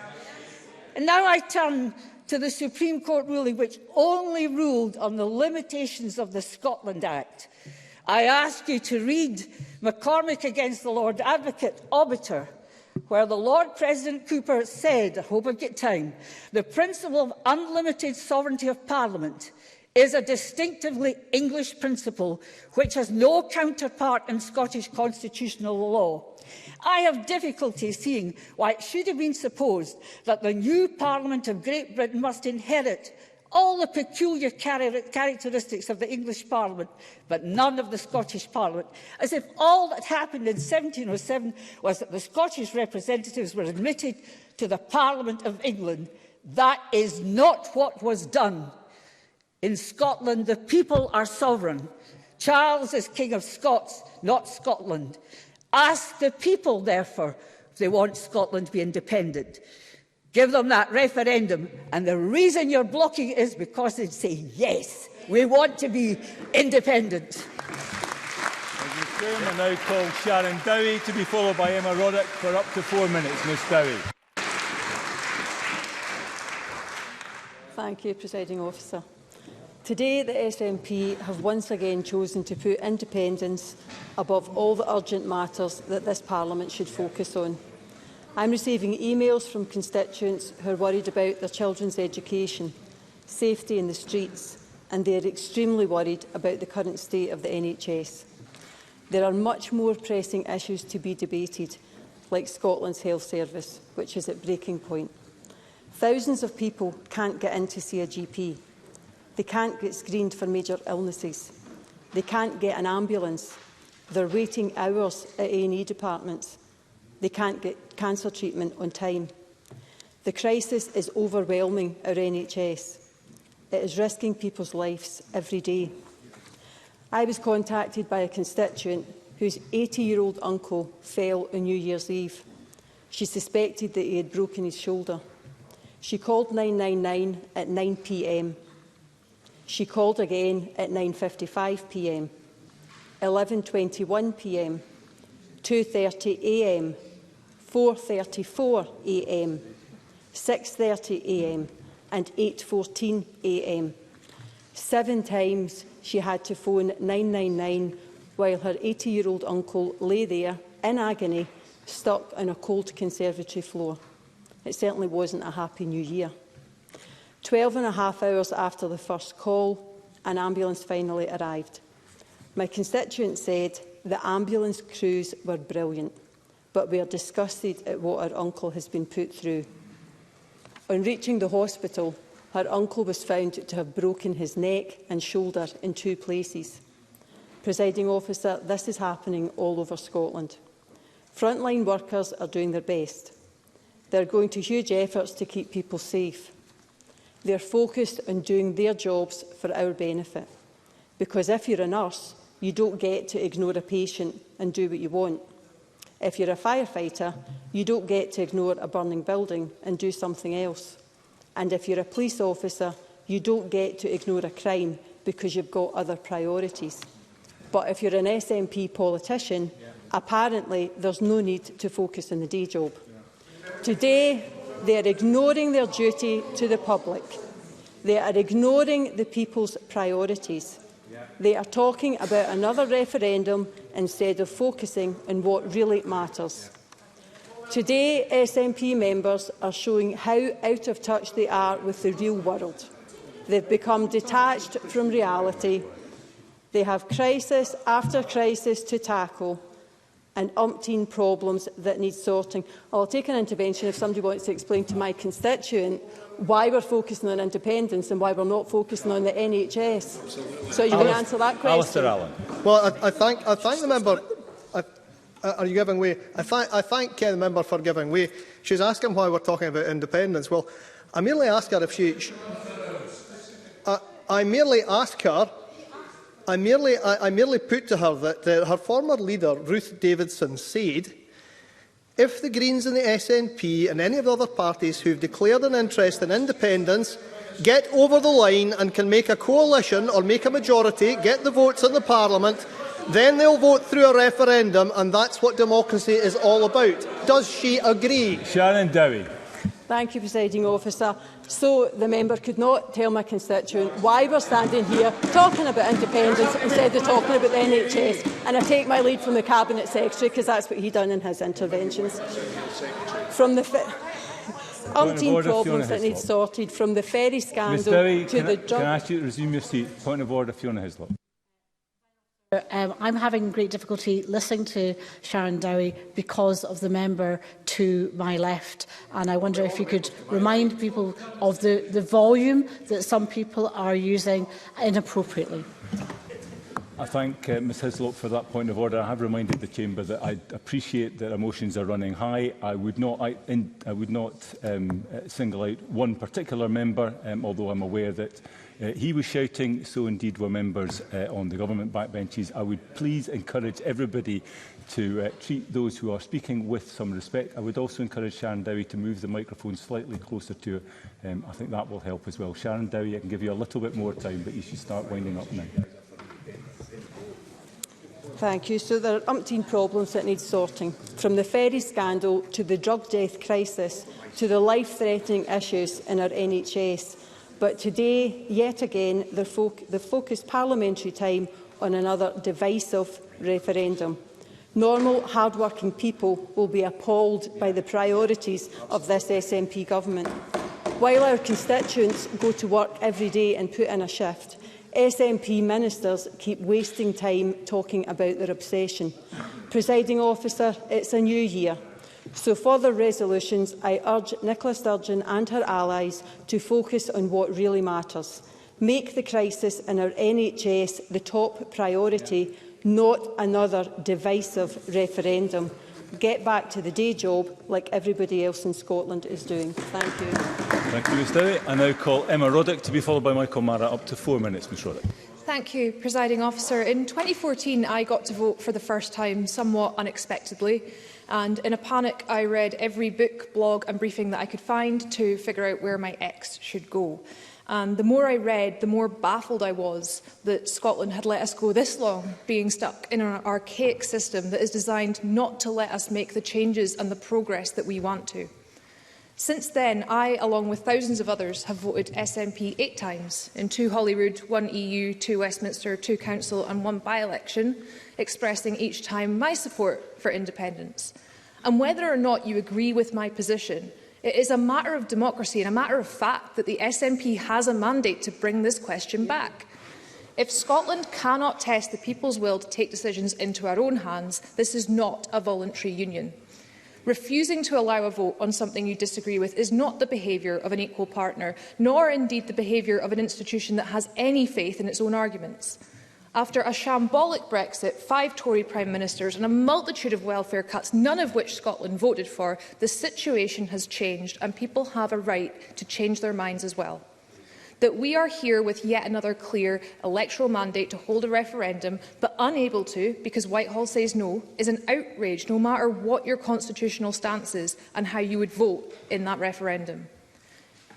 And now I turn to the Supreme Court ruling, which only ruled on the limitations of the Scotland Act. I ask you to read McCormick against the Lord Advocate Obiter, where the Lord President Cooper said, I hope I get time, the principle of unlimited sovereignty of Parliament is a distinctively English principle which has no counterpart in Scottish constitutional law. I have difficulty seeing why it should have been supposed that the new Parliament of Great Britain must inherit all the peculiar characteristics of the English Parliament, but none of the Scottish Parliament, as if all that happened in 1707 was that the Scottish representatives were admitted to the Parliament of England. That is not what was done. In Scotland, the people are sovereign. Charles is King of Scots, not Scotland. Ask the people, therefore, if they want Scotland to be independent. Give them that referendum, and the reason you're blocking it is because they say, yes, we want to be independent. I now call Sharon Dowie to be followed by Emma Roddick for up to 4 minutes. Ms Dowie. Thank you, Presiding Officer. Today, the SNP have once again chosen to put independence above all the urgent matters that this Parliament should focus on. I'm receiving emails from constituents who are worried about their children's education, safety in the streets, and they are extremely worried about the current state of the NHS. There are much more pressing issues to be debated, like Scotland's health service, which is at breaking point. Thousands of people can't get in to see a GP. They can't get screened for major illnesses. They can't get an ambulance. They're waiting hours at A&E departments. They can't get cancer treatment on time. The crisis is overwhelming our NHS. It is risking people's lives every day. I was contacted by a constituent whose 80-year-old uncle fell on New Year's Eve. She suspected that he had broken his shoulder. She called 999 at 9 p.m. She called again at 9:55 p.m, 11:21 p.m, 2:30 a.m, 4:34 a.m, 6:30 a.m and 8:14 a.m. 7 times she had to phone 999 while her 80-year-old uncle lay there in agony, stuck on a cold conservatory floor. It certainly wasn't a happy new year. 12.5 hours after the first call, an ambulance finally arrived. My constituent said the ambulance crews were brilliant, but we are disgusted at what our uncle has been put through. On reaching the hospital, Her uncle was found to have broken his neck and shoulder in 2 places. Presiding officer, this is happening all over Scotland. Frontline workers are doing their best. They're going to huge efforts to keep people safe. They're focused on doing their jobs for our benefit. Because if you're a nurse, you don't get to ignore a patient and do what you want. If you're a firefighter, you don't get to ignore a burning building and do something else. And if you're a police officer, you don't get to ignore a crime because you've got other priorities. But if you're an SNP politician, apparently there's no need to focus on the day job. Today, they are ignoring their duty to the public. They are ignoring the people's priorities. They are talking about another referendum instead of focusing on what really matters. Today, SNP members are showing how out of touch they are with the real world. They've become detached from reality. They have crisis after crisis to tackle and umpteen problems that need sorting. I'll take an intervention if somebody wants to explain to my constituent why we're focusing on independence and why we're not focusing on the NHS. So you're going to answer that question? Alistair Allen. Well, I thank the member. Are you giving way? I thank the member for giving way. She's asking why we're talking about independence. Well, I merely ask her if she I merely ask her. I merely put to her that her former leader, Ruth Davidson, said, if the Greens and the SNP and any of the other parties who have declared an interest in independence get over the line and can make a coalition or make a majority, get the votes in the Parliament, then they'll vote through a referendum, and that's what democracy is all about. Does she agree? Sharon Dowie. Thank you, Presiding Officer. So the member could not tell my constituent why we're standing here talking about independence instead of talking about the NHS. And I take my lead from the Cabinet Secretary because that's what he done in his interventions. From the umpteen problems that need sorted, from the ferry scandal Dowie, to the drug... Can I ask you to resume your seat? Point of order, Fiona Hislop. I'm having great difficulty listening to Sharon Dowie because of the member to my left, and I wonder if you could remind people of the volume that some people are using inappropriately. I thank Ms Hislop for that point of order. I have reminded the Chamber that I appreciate that emotions are running high. I would not single out one particular member, although I'm aware that he was shouting, so indeed were members on the government backbenches. I would please encourage everybody to treat those who are speaking with some respect. I would also encourage Sharon Dowie to move the microphone slightly closer to her. I think that will help as well. Sharon Dowie, I can give you a little bit more time, but you should start winding up now. Thank you. So there are umpteen problems that need sorting, from the ferry scandal to the drug death crisis to the life-threatening issues in our NHS. But today, yet again, they focus parliamentary time on another divisive referendum. Normal, hard-working people will be appalled by the priorities of this SNP government. While our constituents go to work every day and put in a shift, SNP ministers keep wasting time talking about their obsession. Presiding officer, it's a new year. So for the resolutions, I urge Nicola Sturgeon and her allies to focus on what really matters. Make the crisis in our NHS the top priority, not another divisive referendum. Get back to the day job like everybody else in Scotland is doing. Thank you. Thank you, Ms Dowie. I now call Emma Roddick to be followed by Michael Mara. Up to 4 minutes, Ms Roddick. Thank you, Presiding Officer. In 2014, I got to vote for the first time, somewhat unexpectedly. And in a panic, I read every book, blog and briefing that I could find to figure out where my ex should go. And the more I read, the more baffled I was that Scotland had let us go this long, being stuck in an archaic system that is designed not to let us make the changes and the progress that we want to. Since then, I, along with thousands of others, have voted SNP 8 times, in 2 Holyrood, 1 EU, 2 Westminster, 2 Council and 1 by-election, expressing each time my support for independence. And whether or not you agree with my position, it is a matter of democracy and a matter of fact that the SNP has a mandate to bring this question back. If Scotland cannot test the people's will to take decisions into our own hands, this is not a voluntary union. Refusing to allow a vote on something you disagree with is not the behaviour of an equal partner, nor indeed the behaviour of an institution that has any faith in its own arguments. After a shambolic Brexit, 5 Tory Prime Ministers and a multitude of welfare cuts, none of which Scotland voted for, the situation has changed and people have a right to change their minds as well. That we are here with yet another clear electoral mandate to hold a referendum, but unable to because Whitehall says no, is an outrage no matter what your constitutional stance is and how you would vote in that referendum.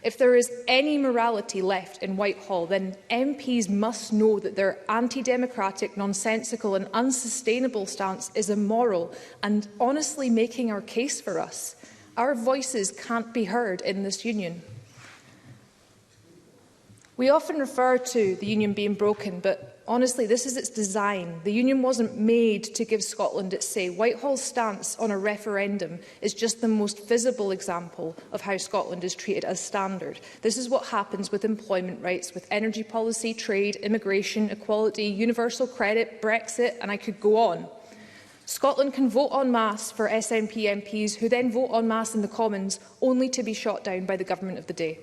If there is any morality left in Whitehall, then MPs must know that their anti-democratic, nonsensical and unsustainable stance is immoral and honestly making our case for us. Our voices can't be heard in this union. We often refer to the union being broken, but honestly, this is its design. The union wasn't made to give Scotland its say. Whitehall's stance on a referendum is just the most visible example of how Scotland is treated as standard. This is what happens with employment rights, with energy policy, trade, immigration, equality, universal credit, Brexit, and I could go on. Scotland can vote en masse for SNP MPs who then vote en masse in the Commons, only to be shot down by the government of the day.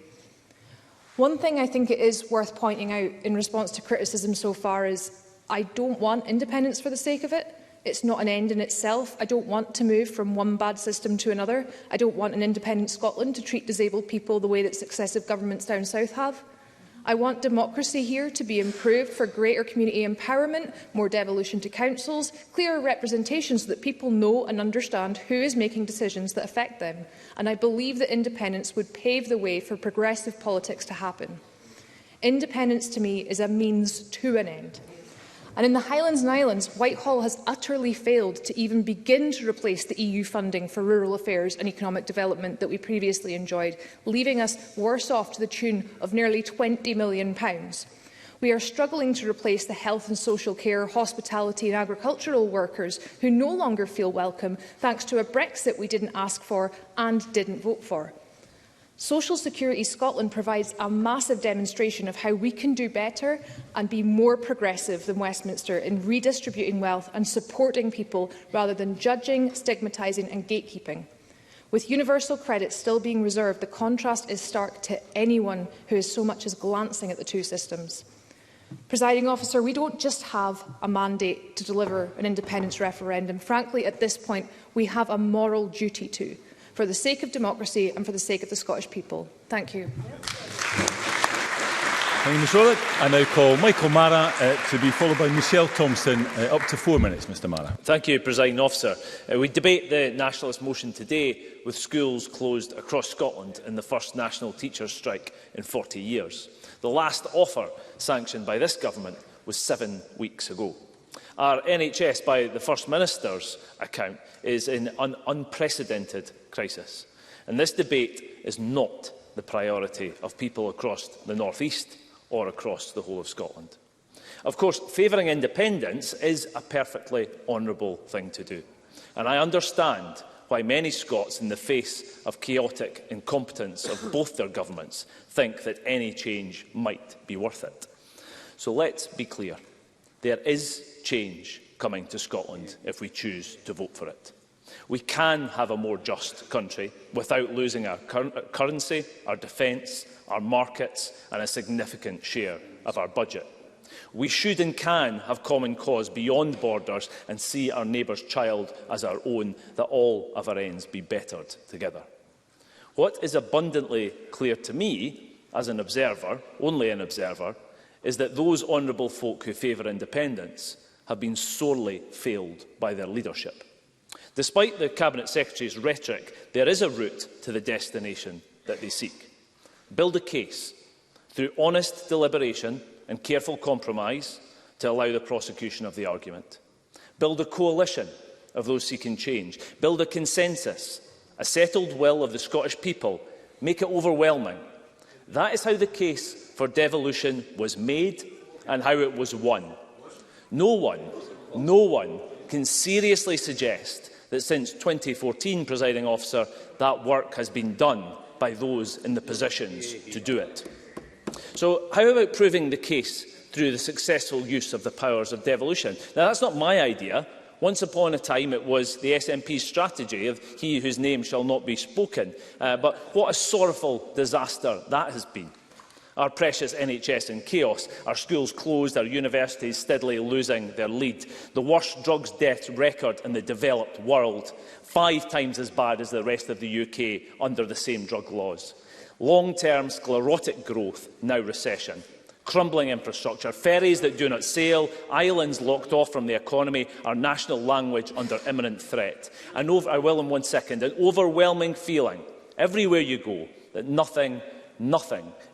One thing I think it is worth pointing out in response to criticism so far is I don't want independence for the sake of it. It's not an end in itself. I don't want to move from one bad system to another. I don't want an independent Scotland to treat disabled people the way that successive governments down south have. I want democracy here to be improved for greater community empowerment, more devolution to councils, clearer representation so that people know and understand who is making decisions that affect them. And I believe that independence would pave the way for progressive politics to happen. Independence to me is a means to an end. And in the Highlands and Islands, Whitehall has utterly failed to even begin to replace the EU funding for rural affairs and economic development that we previously enjoyed, leaving us worse off to the tune of nearly £20 million. We are struggling to replace the health and social care, hospitality and agricultural workers who no longer feel welcome thanks to a Brexit we didn't ask for and didn't vote for. Social Security Scotland provides a massive demonstration of how we can do better and be more progressive than Westminster in redistributing wealth and supporting people rather than judging, stigmatising and gatekeeping. With universal credit still being reserved, the contrast is stark to anyone who is so much as glancing at the two systems. Presiding Officer, we don't just have a mandate to deliver an independence referendum. Frankly, at this point, we have a moral duty to, for the sake of democracy and for the sake of the Scottish people. Thank you. Thank you, Ms Rowlett. I now call Michael Mara to be followed by Michelle Thompson. Up to 4 minutes, Mr Mara. Thank you, Presiding Officer. We debate the nationalist motion today with schools closed across Scotland in the first national teachers' strike in 40 years. The last offer sanctioned by this government was 7 weeks ago. Our NHS, by the First Minister's account, is in an unprecedented crisis. And this debate is not the priority of people across the North East or across the whole of Scotland. Of course, favouring independence is a perfectly honourable thing to do. And I understand why many Scots, in the face of chaotic incompetence of both their governments, think that any change might be worth it. So let's be clear. There is change coming to Scotland if we choose to vote for it. We can have a more just country without losing our currency, our defence, our markets and a significant share of our budget. We should and can have common cause beyond borders and see our neighbour's child as our own, that all of our ends be bettered together. What is abundantly clear to me, as an observer, only an observer, is that those honourable folk who favour independence have been sorely failed by their leadership. Despite the Cabinet Secretary's rhetoric, there is a route to the destination that they seek. Build a case through honest deliberation and careful compromise to allow the prosecution of the argument. Build a coalition of those seeking change. Build a consensus, a settled will of the Scottish people. Make it overwhelming. That is how the case for devolution was made and how it was won. No one can seriously suggest that since 2014, Presiding Officer, that work has been done by those in the positions to do it. So how about proving the case through the successful use of the powers of devolution? Now, that's not my idea. Once upon a time, it was the SNP's strategy of he whose name shall not be spoken. But what a sorrowful disaster that has been. Our precious NHS in chaos, our schools closed, our universities steadily losing their lead, the worst drugs death record in the developed world, 5 times as bad as the rest of the UK under the same drug laws. Long-term sclerotic growth, now recession. Crumbling infrastructure, ferries that do not sail, islands locked off from the economy, our national language under imminent threat. And I will in 1 second, an overwhelming feeling, everywhere you go, that nothing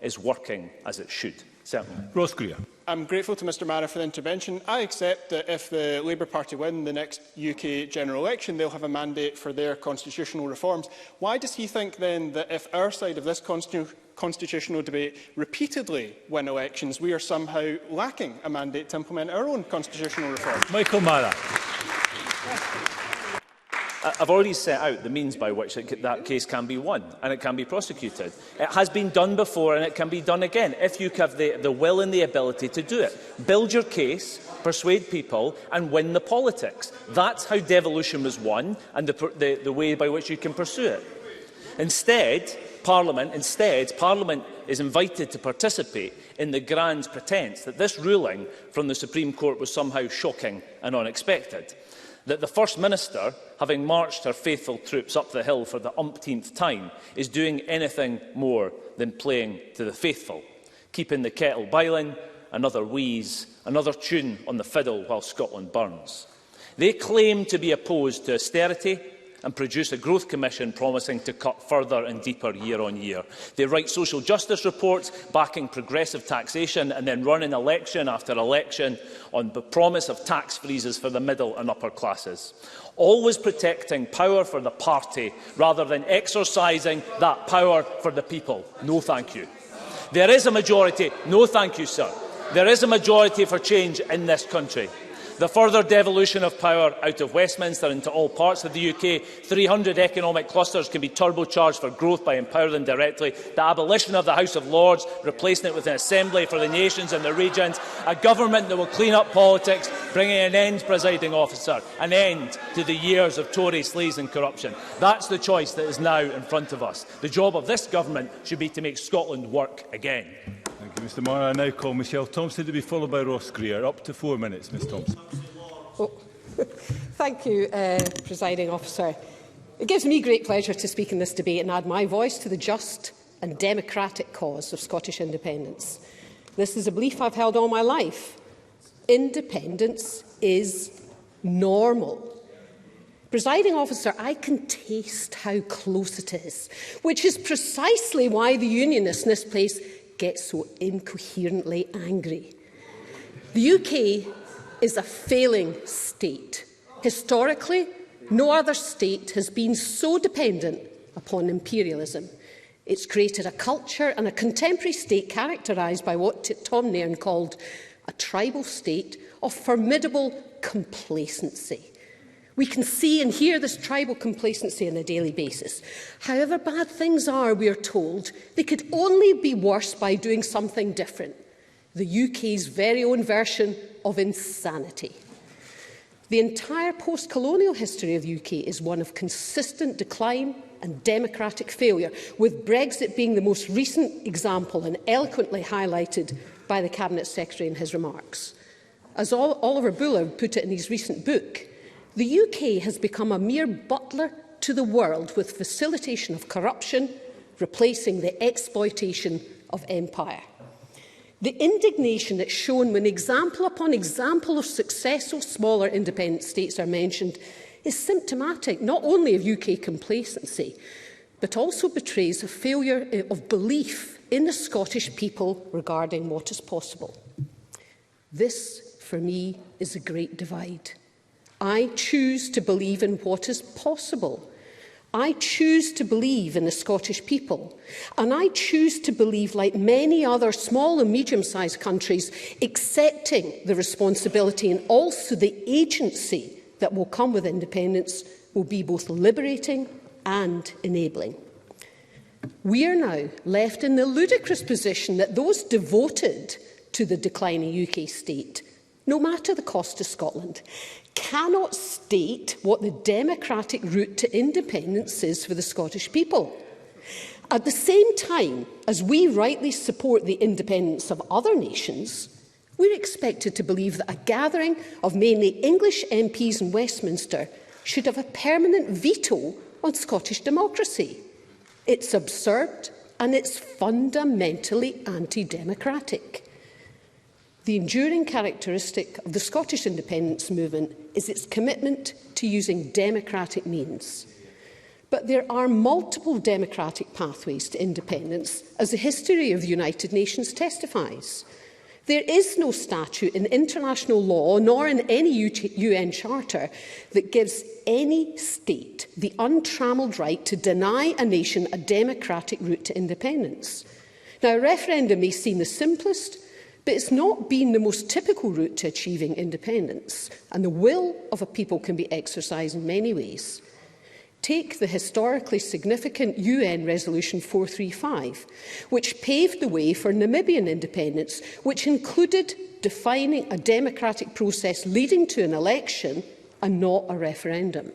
is working as it should. Certainly. Ross Greer. I'm grateful to Mr Mara for the intervention. I accept that if the Labour Party win the next UK general election, they'll have a mandate for their constitutional reforms. Why does he think then that if our side of this constitutional debate repeatedly win elections, we are somehow lacking a mandate to implement our own constitutional reforms? Michael Mara. I've already set out the means by which that case can be won and it can be prosecuted. It has been done before and it can be done again if you have the will and the ability to do it. Build your case, persuade people and win the politics. That's how devolution was won and the way by which you can pursue it. Instead, Parliament is invited to participate in the grand pretence that this ruling from the Supreme Court was somehow shocking and unexpected. That the First Minister, having marched her faithful troops up the hill for the umpteenth time, is doing anything more than playing to the faithful, keeping the kettle boiling, another wheeze, another tune on the fiddle while Scotland burns. They claim to be opposed to austerity and produce a growth commission promising to cut further and deeper year on year. They write social justice reports backing progressive taxation and then run in election after election on the promise of tax freezes for the middle and upper classes. Always protecting power for the party rather than exercising that power for the people. No thank you. There is a majority. No thank you, sir. There is a majority for change in this country. The further devolution of power out of Westminster into all parts of the UK, 300 economic clusters can be turbocharged for growth by empowering them directly, the abolition of the House of Lords, replacing it with an assembly for the nations and the regions, a government that will clean up politics, bringing an end, presiding officer, an end to the years of Tory sleaze and corruption. That's the choice that is now in front of us. The job of this government should be to make Scotland work again. Thank you, Mr Mara. I now call Michelle Thompson to be followed by Ross Greer. Up to 4 minutes, Ms Thompson. Thank you, Presiding Officer. It gives me great pleasure to speak in this debate and add my voice to the just and democratic cause of Scottish independence. This is a belief I've held all my life. Independence is normal. Presiding Officer, I can taste how close it is, which is precisely why the unionists in this place get so incoherently angry. The UK is a failing state. Historically, no other state has been so dependent upon imperialism. It's created a culture and a contemporary state characterised by what Tom Nairn called a tribal state of formidable complacency. We can see and hear this tribal complacency on a daily basis. However bad things are, we are told, they could only be worse by doing something different. The UK's very own version of insanity. The entire post-colonial history of the UK is one of consistent decline and democratic failure, with Brexit being the most recent example and eloquently highlighted by the Cabinet Secretary in his remarks. As Oliver Bullard put it in his recent book, the UK has become a mere butler to the world with facilitation of corruption, replacing the exploitation of empire. The indignation that's shown when example upon example of successful smaller independent states are mentioned is symptomatic not only of UK complacency, but also betrays a failure of belief in the Scottish people regarding what is possible. This, for me, is a great divide. I choose to believe in what is possible. I choose to believe in the Scottish people, and I choose to believe, like many other small and medium-sized countries, accepting the responsibility and also the agency that will come with independence will be both liberating and enabling. We are now left in the ludicrous position that those devoted to the declining UK state no matter the cost to Scotland, cannot state what the democratic route to independence is for the Scottish people. At the same time as we rightly support the independence of other nations, we're expected to believe that a gathering of mainly English MPs in Westminster should have a permanent veto on Scottish democracy. It's absurd and it's fundamentally anti-democratic. The enduring characteristic of the Scottish independence movement is its commitment to using democratic means. But there are multiple democratic pathways to independence, as the history of the United Nations testifies. There is no statute in international law, nor in any UN Charter, that gives any state the untrammelled right to deny a nation a democratic route to independence. Now, a referendum may seem the simplest, but it's not been the most typical route to achieving independence, and the will of a people can be exercised in many ways. Take the historically significant UN Resolution 435, which paved the way for Namibian independence, which included defining a democratic process leading to an election and not a referendum.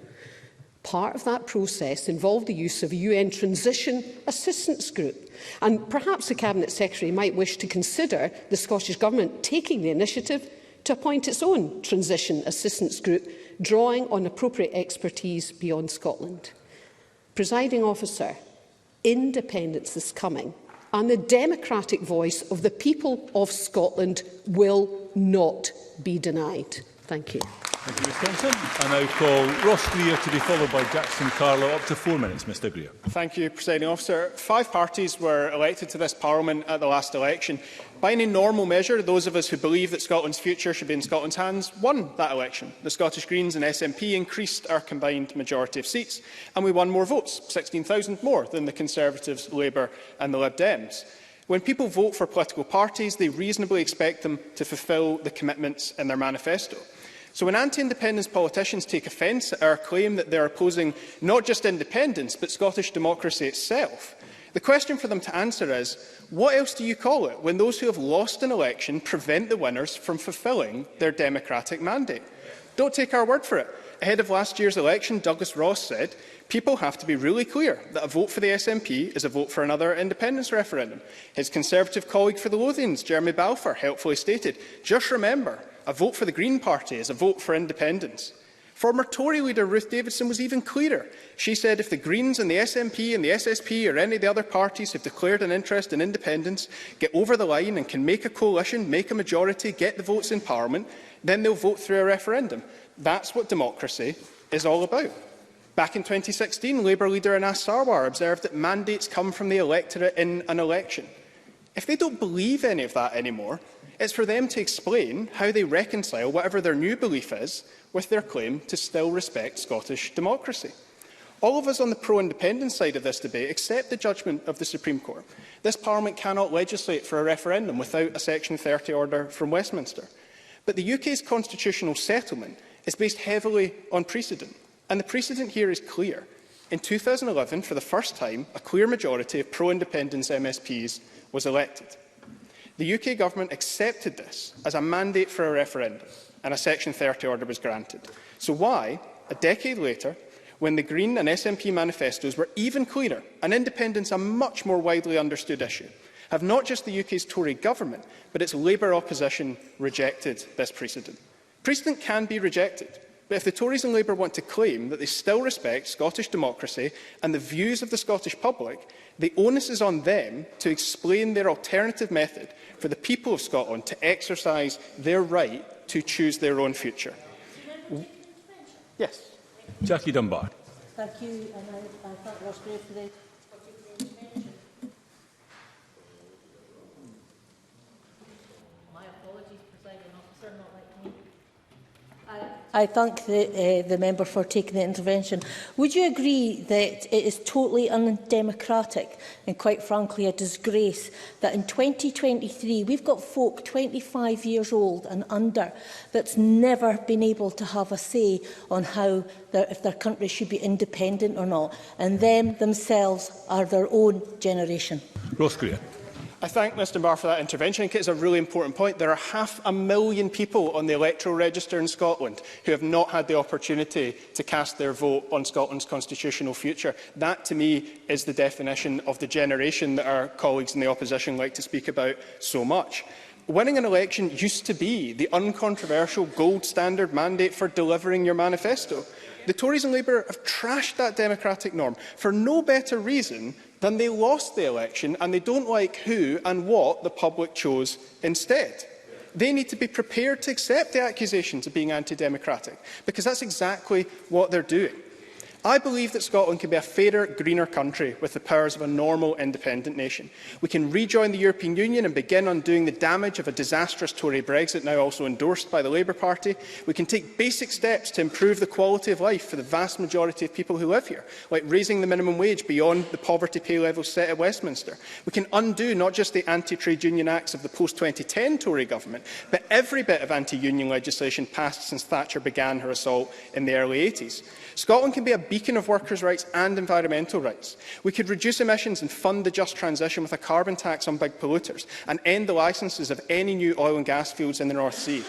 Part of that process involved the use of a UN Transition Assistance Group, and perhaps the Cabinet Secretary might wish to consider the Scottish Government taking the initiative to appoint its own Transition Assistance Group, drawing on appropriate expertise beyond Scotland. Presiding Officer, independence is coming, and the democratic voice of the people of Scotland will not be denied. Thank you. Thank you, Ms Thompson. I now call Ross Greer to be followed by Jackson Carlow. Up to 4 minutes, Mr Greer. Thank you, Presiding Officer. 5 parties were elected to this Parliament at the last election. By any normal measure, those of us who believe that Scotland's future should be in Scotland's hands won that election. The Scottish Greens and SNP increased our combined majority of seats, and we won more votes, 16,000 more than the Conservatives, Labour and the Lib Dems. When people vote for political parties, they reasonably expect them to fulfil the commitments in their manifesto. So when anti-independence politicians take offence at our claim that they are opposing not just independence, but Scottish democracy itself, the question for them to answer is, what else do you call it when those who have lost an election prevent the winners from fulfilling their democratic mandate? Don't take our word for it. Ahead of last year's election, Douglas Ross said, people have to be really clear that a vote for the SNP is a vote for another independence referendum. His Conservative colleague for the Lothians, Jeremy Balfour, helpfully stated, just remember, a vote for the Green Party is a vote for independence. Former Tory leader Ruth Davidson was even clearer. She said if the Greens and the SNP and the SSP or any of the other parties who have declared an interest in independence get over the line and can make a coalition, make a majority, get the votes in Parliament, then they'll vote through a referendum. That's what democracy is all about. Back in 2016, Labour leader Anas Sarwar observed that mandates come from the electorate in an election. If they don't believe any of that anymore, it's for them to explain how they reconcile whatever their new belief is with their claim to still respect Scottish democracy. All of us on the pro-independence side of this debate accept the judgment of the Supreme Court. This Parliament cannot legislate for a referendum without a Section 30 order from Westminster. But the UK's constitutional settlement is based heavily on precedent, and the precedent here is clear. In 2011, for the first time, a clear majority of pro-independence MSPs was elected. The UK Government accepted this as a mandate for a referendum, and a Section 30 order was granted. So why, a decade later, when the Green and SNP manifestos were even clearer and independence a much more widely understood issue, have not just the UK's Tory Government, but its Labour opposition rejected this precedent? Precedent can be rejected, but if the Tories and Labour want to claim that they still respect Scottish democracy and the views of the Scottish public, the onus is on them to explain their alternative method for the people of Scotland to exercise their right to choose their own future. Yes. Jackie Dunbar. Thank you, and I thank Ross Greer for the my apologies, Presiding Officer, not like me. I thank the member for taking the intervention. Would you agree that it is totally undemocratic and, quite frankly, a disgrace that in 2023 we've got folk 25 years old and under that's never been able to have a say on how if their country should be independent or not, and them themselves are their own generation? Ross Greer. I thank Mr Barr for that intervention. I think it's a really important point. There are 500,000 people on the electoral register in Scotland who have not had the opportunity to cast their vote on Scotland's constitutional future. That, to me, is the definition of the generation that our colleagues in the opposition like to speak about so much. Winning an election used to be the uncontroversial gold standard mandate for delivering your manifesto. The Tories and Labour have trashed that democratic norm for no better reason than they lost the election and they don't like who and what the public chose instead. They need to be prepared to accept the accusations of being anti-democratic, because that's exactly what they're doing. I believe that Scotland can be a fairer, greener country with the powers of a normal, independent nation. We can rejoin the European Union and begin undoing the damage of a disastrous Tory Brexit, now also endorsed by the Labour Party. We can take basic steps to improve the quality of life for the vast majority of people who live here, like raising the minimum wage beyond the poverty pay levels set at Westminster. We can undo not just the anti-trade union acts of the post-2010 Tory government, but every bit of anti-union legislation passed since Thatcher began her assault in the early 80s. Scotland can be a beacon of workers' rights and environmental rights. We could reduce emissions and fund the just transition with a carbon tax on big polluters and end the licences of any new oil and gas fields in the North Sea.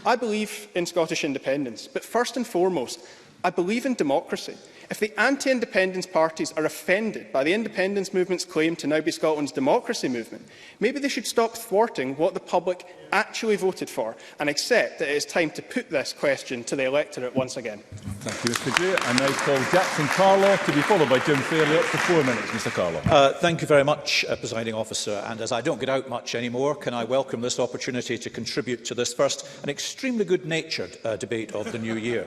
I believe in Scottish independence, but first and foremost, I believe in democracy. If the anti-independence parties are offended by the independence movement's claim to now be Scotland's democracy movement, maybe they should stop thwarting what the public actually voted for and accept that it is time to put this question to the electorate once again. Thank you, Mr Gray. I now call Jackson Carlaw to be followed by Jim Fairley. Up to 4 minutes, Mr Carlaw. Thank you very much, Presiding Officer. And as I don't get out much anymore, can I welcome this opportunity to contribute to this first and extremely good-natured debate of the new year.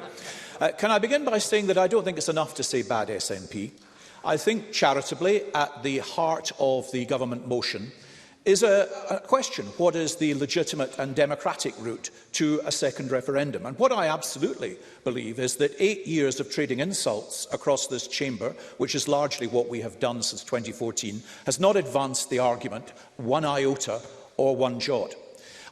Can I begin by saying that I don't think it's enough to say bad SNP. I think, charitably, at the heart of the government motion is a question: what is the legitimate and democratic route to a second referendum? And what I absolutely believe is that 8 years of trading insults across this chamber, which is largely what we have done since 2014, has not advanced the argument one iota or one jot.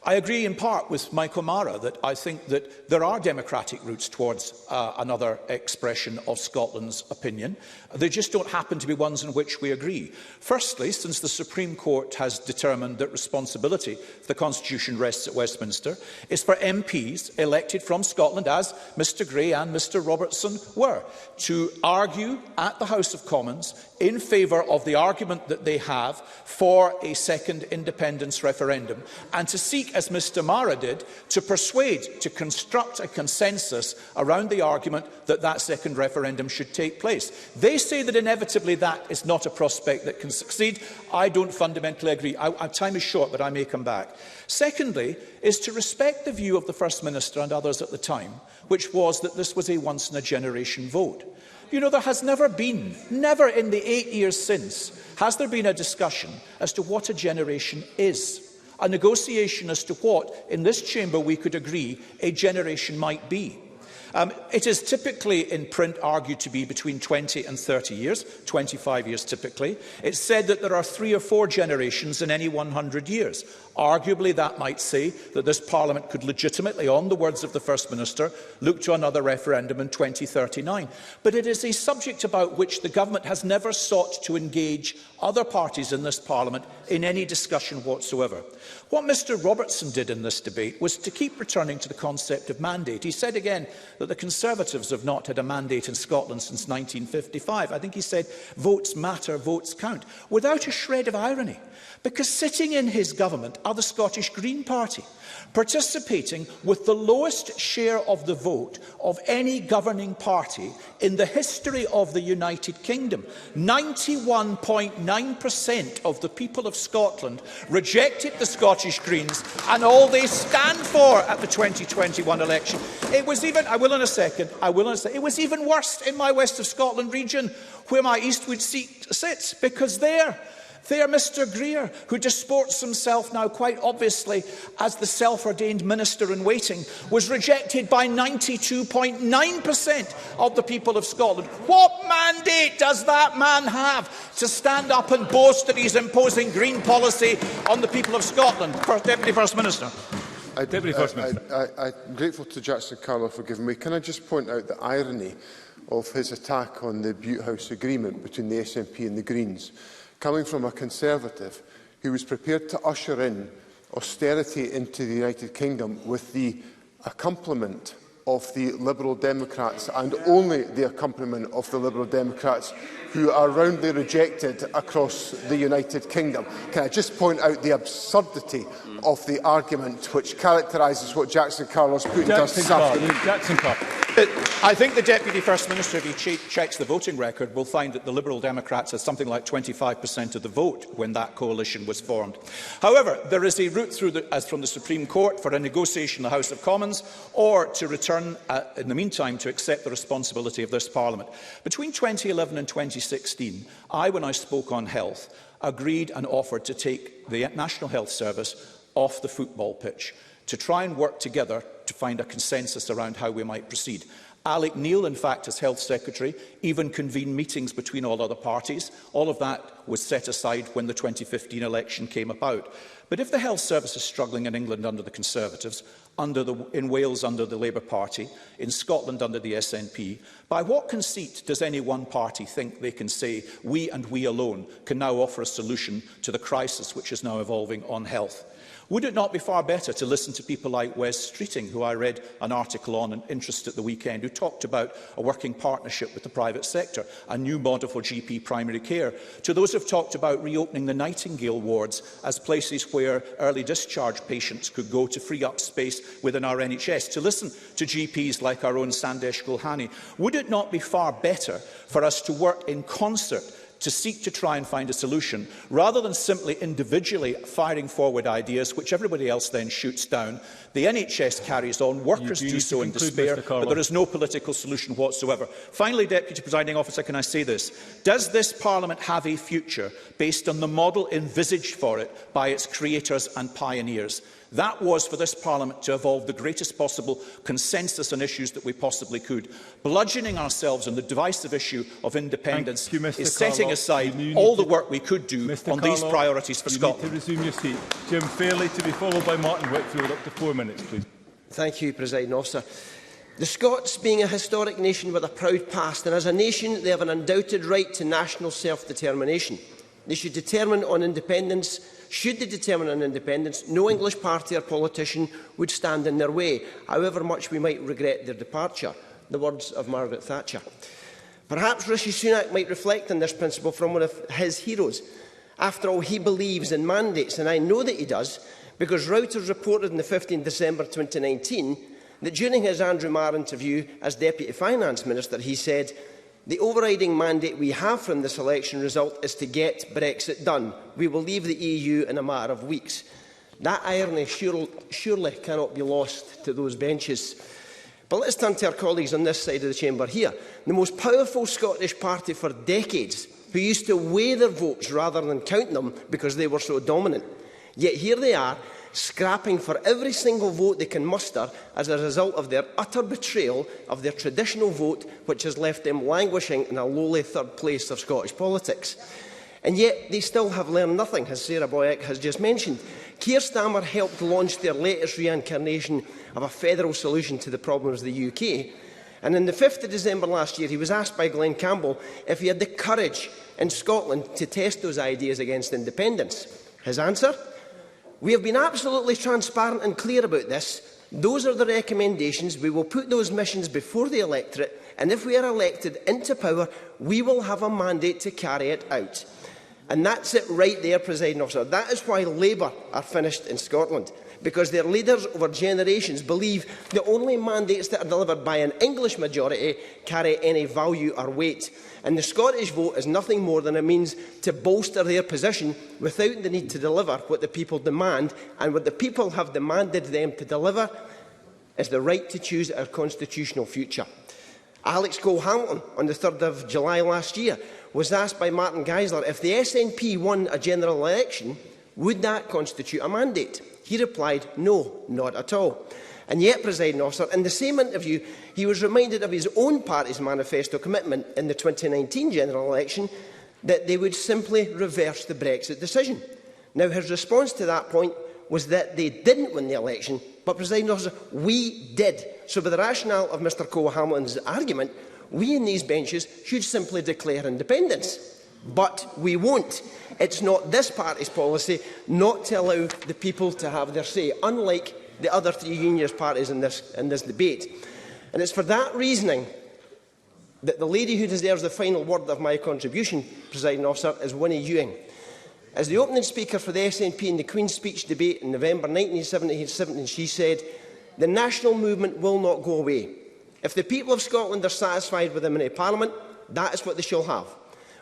I agree in part with Michael Mara that I think that there are democratic routes towards another expression of Scotland's opinion. They just don't happen to be ones in which we agree. Firstly, since the Supreme Court has determined that responsibility for the Constitution rests at Westminster, is for MPs elected from Scotland, as Mr Gray and Mr Robertson were, to argue at the House of Commons in favour of the argument that they have for a second independence referendum, and to seek, as Mr Mara did, to persuade, to construct a consensus around the argument that that second referendum should take place. They say that inevitably that is not a prospect that can succeed. I don't fundamentally agree. Time is short, but I may come back. Secondly, is to respect the view of the First Minister and others at the time, which was that this was a once-in-a-generation vote. You know, there has never in the 8 years since, has there been a discussion as to what a generation is, a negotiation as to what, in this chamber, we could agree a generation might be. It is typically in print argued to be between 20 and 30 years, 25 years typically. It's said that there are 3 or 4 generations in any 100 years. Arguably, that might say that this Parliament could legitimately, on the words of the First Minister, look to another referendum in 2039. But it is a subject about which the Government has never sought to engage other parties in this Parliament in any discussion whatsoever. What Mr Robertson did in this debate was to keep returning to the concept of mandate. He said again that the Conservatives have not had a mandate in Scotland since 1955. I think he said votes matter, votes count, without a shred of irony. Because sitting in his government are the Scottish Green Party, participating with the lowest share of the vote of any governing party in the history of the United Kingdom. 91.9% of the people of Scotland rejected the Scottish Greens and all they stand for at the 2021 election. It was even, I will in a second, it was even worse in my West of Scotland region, where my Eastwood seat sits, because there Mr Greer, who disports himself now quite obviously as the self-ordained minister-in-waiting, was rejected by 92.9% of the people of Scotland. What mandate does that man have to stand up and boast that he's imposing green policy on the people of Scotland? Deputy First Minister. Deputy First Minister. I'm grateful to Jackson Carlaw for giving me. Can I just point out the irony of his attack on the Butte House agreement between the SNP and the Greens, coming from a Conservative who was prepared to usher in austerity into the United Kingdom with the accompaniment of the Liberal Democrats, and only the accompaniment of the Liberal Democrats, who are roundly rejected across the United Kingdom. Can I just point out the absurdity of the argument which characterises what Jackson Carlos put into us this afternoon? I think the Deputy First Minister, if he checks the voting record, will find that the Liberal Democrats had something like 25% of the vote when that coalition was formed. However, there is a route through as from the Supreme Court for a negotiation in the House of Commons, or to return, in the meantime, to accept the responsibility of this Parliament. Between 2011 and 2016, when I spoke on health, agreed and offered to take the National Health Service off the football pitch, to try and work together to find a consensus around how we might proceed. Alec Neil, in fact, as Health Secretary, even convened meetings between all other parties. All of that was set aside when the 2015 election came about. But if the health service is struggling in England under the Conservatives, in Wales under the Labour Party, in Scotland under the SNP, by what conceit does any one party think they can say, we and we alone can now offer a solution to the crisis which is now evolving on health? Would it not be far better to listen to people like Wes Streeting, who I read an article on in Interest at the weekend, who talked about a working partnership with the private sector, a new model for GP primary care, to those who have talked about reopening the Nightingale wards as places where early discharge patients could go to free up space within our NHS, to listen to GPs like our own Sandesh Gulhani? Would it not be far better for us to work in concert to seek to try and find a solution, rather than simply individually firing forward ideas which everybody else then shoots down? The NHS carries on, workers do so in despair, but there is no political solution whatsoever. Finally, Deputy Presiding Officer, can I say this? Does this Parliament have a future based on the model envisaged for it by its creators and pioneers? That was for this Parliament to evolve the greatest possible consensus on issues that we possibly could. Bludgeoning ourselves on the divisive issue of independence is setting aside all the work we could do on these priorities for Scotland. You need to resume your seat. Jim Fairley, to be followed by Martin Whitfield. Up to 4 minutes, please. Thank you, Presiding Officer. The Scots, being a historic nation with a proud past, and as a nation they have an undoubted right to national self-determination. They should determine on independence. Should they determine on independence, no English party or politician would stand in their way, however much we might regret their departure. The words of Margaret Thatcher. Perhaps Rishi Sunak might reflect on this principle from one of his heroes. After all, he believes in mandates, and I know that he does, because Reuters reported on the 15th December 2019 that during his Andrew Marr interview as Deputy Finance Minister, he said, "The overriding mandate we have from this election result is to get Brexit done. We will leave the EU in a matter of weeks." That irony surely cannot be lost to those benches. But let's turn to our colleagues on this side of the chamber here. The most powerful Scottish party for decades, who used to weigh their votes rather than count them because they were so dominant. Yet here they are, scrapping for every single vote they can muster as a result of their utter betrayal of their traditional vote, which has left them languishing in a lowly third place of Scottish politics. And yet they still have learned nothing, as Sarah Boyack has just mentioned. Keir Starmer helped launch their latest reincarnation of a federal solution to the problems of the UK. And on the 5th of December last year, he was asked by Glenn Campbell if he had the courage in Scotland to test those ideas against independence. His answer? "We have been absolutely transparent and clear about this. Those are the recommendations. We will put those missions before the electorate, and if we are elected into power, we will have a mandate to carry it out." And that's it right there, Presiding Officer. That is why Labour are finished in Scotland, because their leaders over generations believe the only mandates that are delivered by an English majority carry any value or weight. And the Scottish vote is nothing more than a means to bolster their position without the need to deliver what the people demand. And what the people have demanded them to deliver is the right to choose our constitutional future. Alex Cole-Hamilton, on the 3rd of July last year, was asked by Martin Geisler if the SNP won a general election, would that constitute a mandate? He replied, no, not at all. And yet, Presiding Officer, in the same interview, he was reminded of his own party's manifesto commitment in the 2019 general election that they would simply reverse the Brexit decision. Now, his response to that point was that they didn't win the election, but, Presiding Officer, we did. So, by the rationale of Mr Cole-Hamilton's argument, we in these benches should simply declare independence. But we won't. It's not this party's policy not to allow the people to have their say, unlike the other three unionist parties in this debate. And it's for that reasoning that the lady who deserves the final word of my contribution, Presiding Officer, is Winnie Ewing. As the opening speaker for the SNP in the Queen's Speech debate in November 1977, she said, "The national movement will not go away. If the people of Scotland are satisfied with them in a Parliament, that is what they shall have.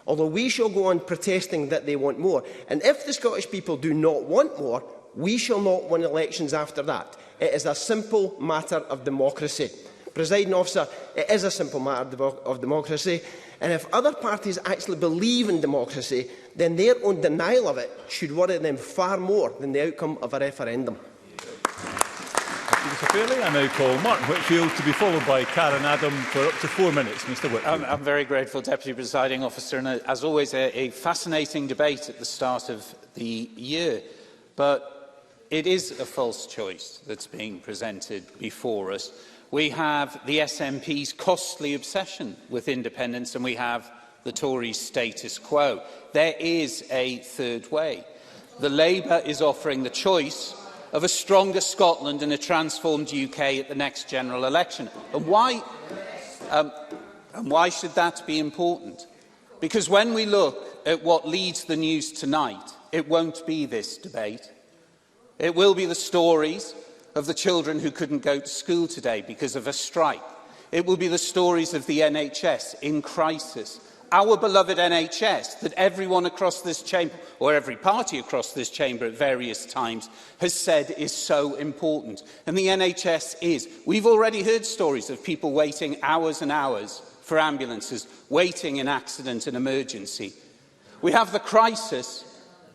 Although we shall go on protesting that they want more. And if the Scottish people do not want more, we shall not win elections after that. It is a simple matter of democracy." Presiding Officer, it is a simple matter of democracy, and if other parties actually believe in democracy, then their own denial of it should worry them far more than the outcome of a referendum. Thank you, Mr Fairley. I now call Martin Whitfield to be followed by Karen Adam for up to 4 minutes. Mr Whitfield. I'm very grateful, Deputy Presiding Officer, and as always a fascinating debate at the start of the year. But it is a false choice that's being presented before us. We have the SNP's costly obsession with independence, and we have the Tories' status quo. There is a third way. The Labour is offering the choice of a stronger Scotland and a transformed UK at the next general election. And why should that be important? Because when we look at what leads the news tonight, it won't be this debate. It will be the stories of the children who couldn't go to school today because of a strike. It will be the stories of the NHS in crisis. Our beloved NHS that everyone across this chamber, or every party across this chamber at various times, has said is so important. And the NHS is. We've already heard stories of people waiting hours and hours for ambulances, waiting in accident and emergency. We have the crisis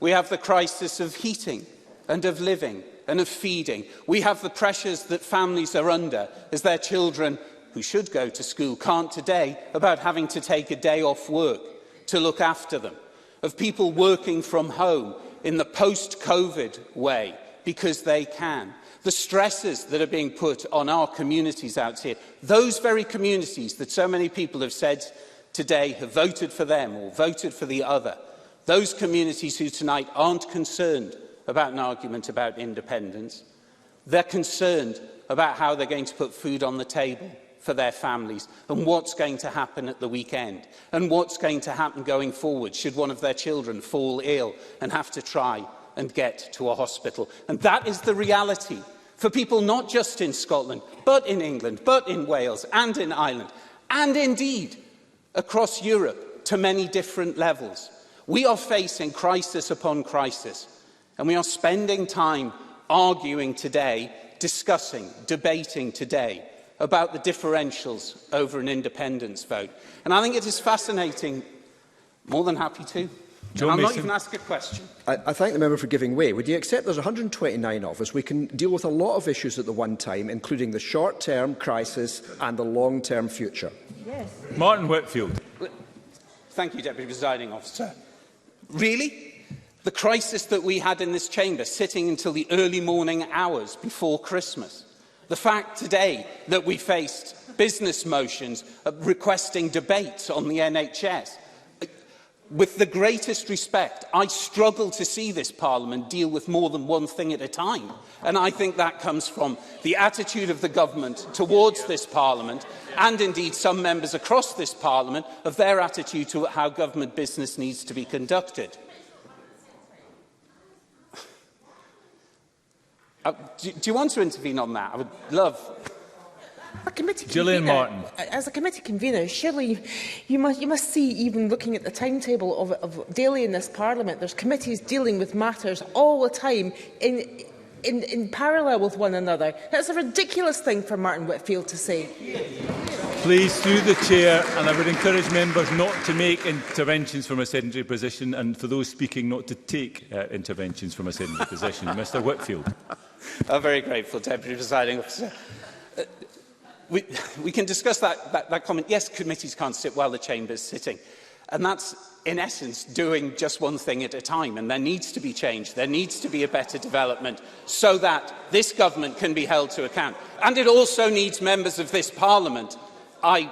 of heating and of living and of feeding. We have the pressures that families are under as their children, who should go to school, can't today, about having to take a day off work to look after them, of people working from home in the post-COVID way because they can. The stresses that are being put on our communities out here, those very communities that so many people have said today have voted for them or voted for the other, those communities who tonight aren't concerned about an argument about independence. They're concerned about how they're going to put food on the table for their families and what's going to happen at the weekend and what's going to happen going forward should one of their children fall ill and have to try and get to a hospital. And that is the reality for people not just in Scotland, but in England, but in Wales and in Ireland, and indeed across Europe to many different levels. We are facing crisis upon crisis. And we are spending time arguing today, discussing, debating today about the differentials over an independence vote. And I think it is fascinating, more than happy to. I'm not even asking a question. I thank the member for giving way. Would you accept there's 129 of us? We can deal with a lot of issues at the one time, including the short-term crisis and the long-term future. Yes. Martin Whitfield. Thank you, Deputy Presiding Officer. Really? The crisis that we had in this chamber, sitting until the early morning hours before Christmas. The fact today that we faced business motions requesting debates on the NHS. With the greatest respect, I struggle to see this Parliament deal with more than one thing at a time. And I think that comes from the attitude of the government towards this Parliament, and indeed some members across this Parliament, of their attitude to how government business needs to be conducted. Do you want to intervene on that? I would love. Gillian Martin. As a committee convener, surely you must see, even looking at the timetable of daily in this Parliament, there's committees dealing with matters all the time in parallel with one another. That's a ridiculous thing for Martin Whitfield to say. Please, through the Chair, and I would encourage members not to make interventions from a sedentary position, and for those speaking not to take interventions from a sedentary position. Mr Whitfield. I'm very grateful, Deputy Presiding Officer. We can discuss that comment. Yes, committees can't sit while the Chamber is sitting. And that's, in essence, doing just one thing at a time. And there needs to be change. There needs to be a better development so that this government can be held to account. And it also needs members of this Parliament, I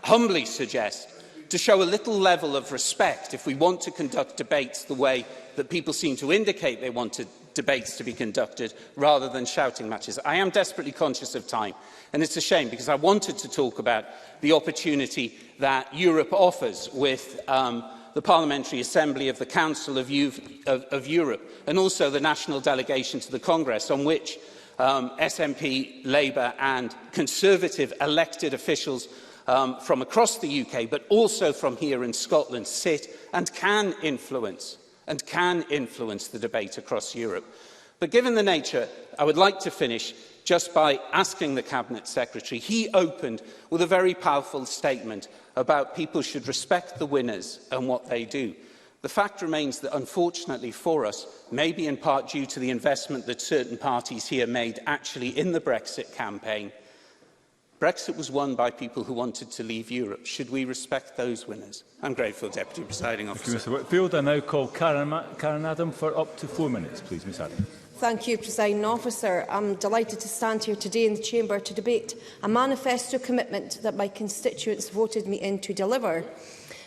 humbly suggest, to show a little level of respect if we want to conduct debates the way that people seem to indicate they wanted debates to be conducted, rather than shouting matches. I am desperately conscious of time, and it's a shame, because I wanted to talk about the opportunity that Europe offers with the Parliamentary Assembly of the Council of Europe, and also the national delegation to the Congress, on which SNP, Labour and Conservative elected officials from across the UK, but also from here in Scotland, sit and can influence the debate across Europe. But given the nature, I would like to finish just by asking the Cabinet Secretary. He opened with a very powerful statement about people should respect the winners and what they do. The fact remains that, unfortunately for us, maybe in part due to the investment that certain parties here made actually in the Brexit campaign, Brexit was won by people who wanted to leave Europe. Should we respect those winners? I'm grateful, Deputy Presiding Officer. Thank you, Mr Whitfield. I now call Karen Adam for up to 4 minutes, please, Ms Adam. Thank you, Presiding Officer. I'm delighted to stand here today in the Chamber to debate a manifesto commitment that my constituents voted me in to deliver.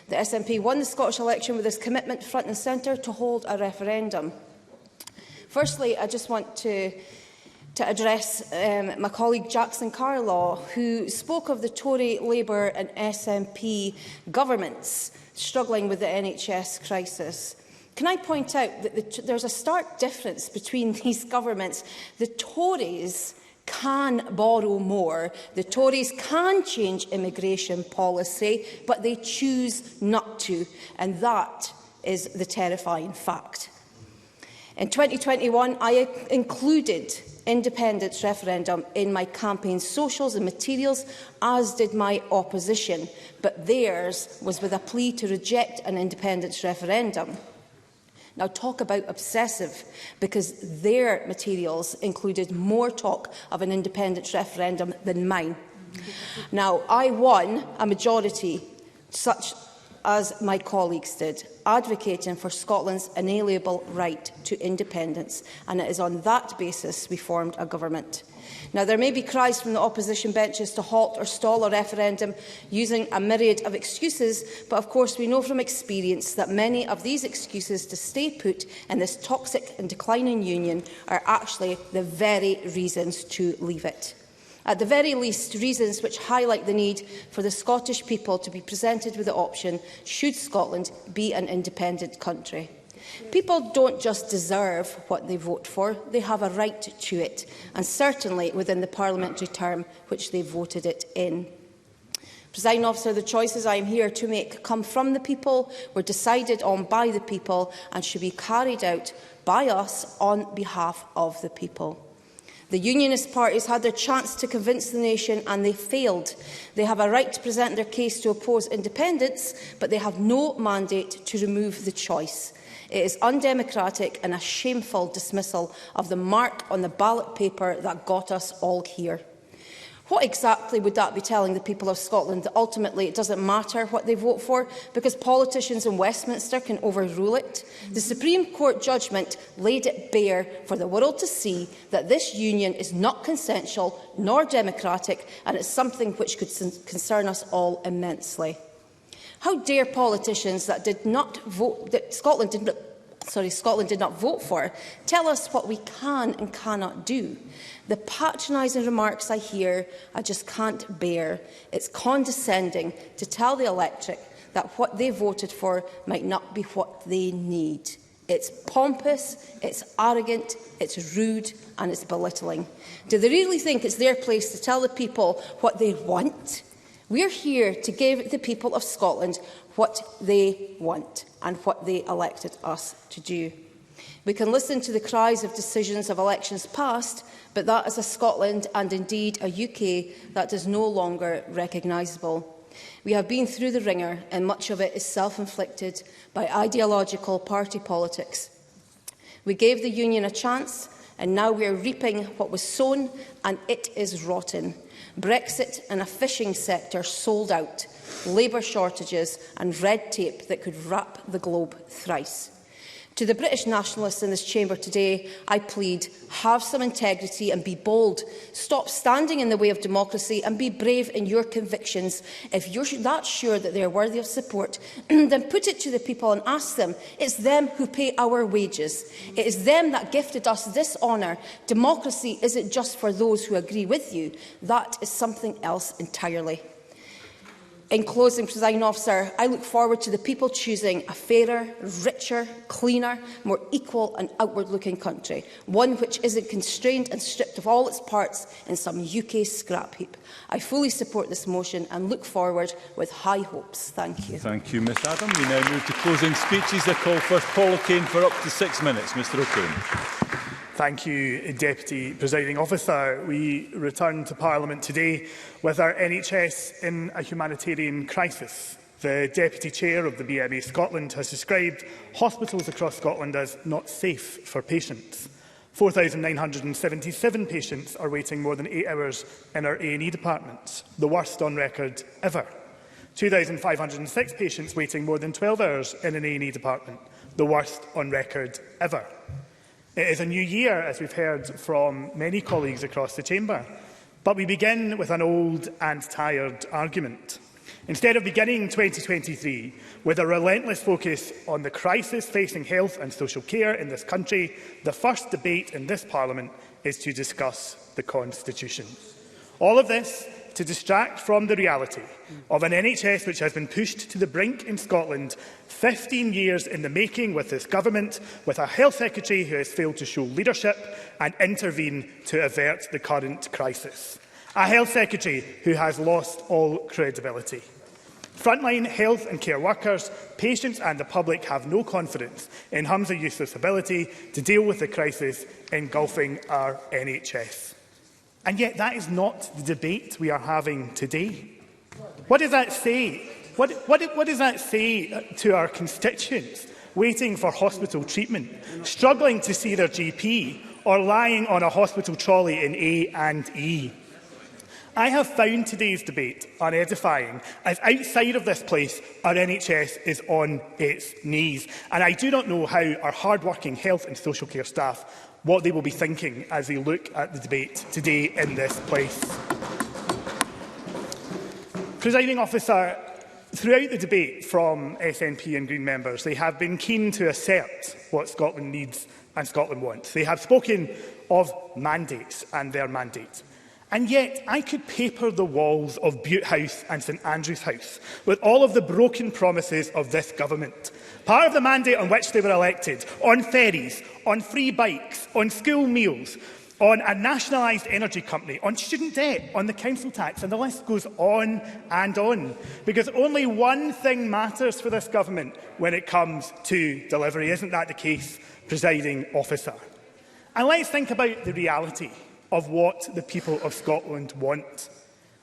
The SNP won the Scottish election with this commitment front and centre to hold a referendum. Firstly, I just want to address my colleague Jackson Carlaw, who spoke of the Tory, Labour and SNP governments struggling with the NHS crisis. Can I point out that there's a stark difference between these governments? The Tories can borrow more. The Tories can change immigration policy, but they choose not to. And that is the terrifying fact. In 2021, I included independence referendum in my campaign socials and materials, as did my opposition. But theirs was with a plea to reject an independence referendum. Now, talk about obsessive, because their materials included more talk of an independence referendum than mine. Now, I won a majority, such as my colleagues did, advocating for Scotland's inalienable right to independence, and it is on that basis we formed a government. Now, there may be cries from the opposition benches to halt or stall a referendum using a myriad of excuses, but of course we know from experience that many of these excuses to stay put in this toxic and declining union are actually the very reasons to leave it. At the very least, reasons which highlight the need for the Scottish people to be presented with the option, should Scotland be an independent country. People don't just deserve what they vote for, they have a right to it, and certainly within the parliamentary term which they voted it in. Presiding Officer, the choices I am here to make come from the people, were decided on by the people, and should be carried out by us on behalf of the people. The Unionist parties had their chance to convince the nation and they failed. They have a right to present their case to oppose independence, but they have no mandate to remove the choice. It is undemocratic and a shameful dismissal of the mark on the ballot paper that got us all here. What exactly would that be telling the people of Scotland? That ultimately it doesn't matter what they vote for because politicians in Westminster can overrule it? The Supreme Court judgment laid it bare for the world to see that this union is not consensual nor democratic, and it's something which could concern us all immensely. How dare politicians that Scotland did not vote for tell us what we can and cannot do? The patronising remarks I hear, I just can't bear. It's condescending to tell the electorate that what they voted for might not be what they need. It's pompous, it's arrogant, it's rude and it's belittling. Do they really think it's their place to tell the people what they want? We're here to give the people of Scotland what they want and what they elected us to do. We can listen to the cries of decisions of elections past, but that is a Scotland and indeed a UK that is no longer recognisable. We have been through the ringer, and much of it is self-inflicted by ideological party politics. We gave the Union a chance, and now we are reaping what was sown, and it is rotten. Brexit and a fishing sector sold out, labour shortages and red tape that could wrap the globe thrice. To the British nationalists in this chamber today, I plead, have some integrity and be bold. Stop standing in the way of democracy and be brave in your convictions. If you're that sure that they are worthy of support, then put it to the people and ask them. It's them who pay our wages. It is them that gifted us this honour. Democracy isn't just for those who agree with you. That is something else entirely. In closing, Presiding Officer, I look forward to the people choosing a fairer, richer, cleaner, more equal and outward-looking country, one which isn't constrained and stripped of all its parts in some UK scrap heap. I fully support this motion and look forward with high hopes. Thank you. Thank you, Ms Adam. We now move to closing speeches. I call first Paul O'Kane for up to 6 minutes. Mr O'Kane. Thank you, Deputy Presiding Officer. We return to Parliament today with our NHS in a humanitarian crisis. The Deputy Chair of the BMA Scotland has described hospitals across Scotland as not safe for patients. 4,977 patients are waiting more than 8 hours in our A&E departments, the worst on record ever. 2,506 patients waiting more than 12 hours in an A&E department, the worst on record ever. It is a new year, as we've heard from many colleagues across the chamber, but we begin with an old and tired argument. Instead of beginning 2023 with a relentless focus on the crisis facing health and social care in this country, the first debate in this Parliament is to discuss the Constitution. All of this to distract from the reality of an NHS which has been pushed to the brink in Scotland 15 years in the making with this government, with a Health Secretary who has failed to show leadership and intervene to avert the current crisis. A Health Secretary who has lost all credibility. Frontline health and care workers, patients and the public have no confidence in Humza Yousaf's ability to deal with the crisis engulfing our NHS. And yet that is not the debate we are having today. What does that say? What does that say to our constituents waiting for hospital treatment, struggling to see their GP or lying on a hospital trolley in A&E? I have found today's debate unedifying, as outside of this place our NHS is on its knees, and I do not know how our hard-working health and social care staff what they will be thinking as they look at the debate today in this place. Presiding Officer, throughout the debate from SNP and Green members, they have been keen to assert what Scotland needs and Scotland wants. They have spoken of mandates and their mandate. And yet, I could paper the walls of Bute House and St Andrews House with all of the broken promises of this government. Part of the mandate on which they were elected, on ferries, on free bikes, on school meals, on a nationalised energy company, on student debt, on the council tax, and the list goes on and on. Because only one thing matters for this government when it comes to delivery. Isn't that the case, Presiding Officer? And let's think about the reality of what the people of Scotland want.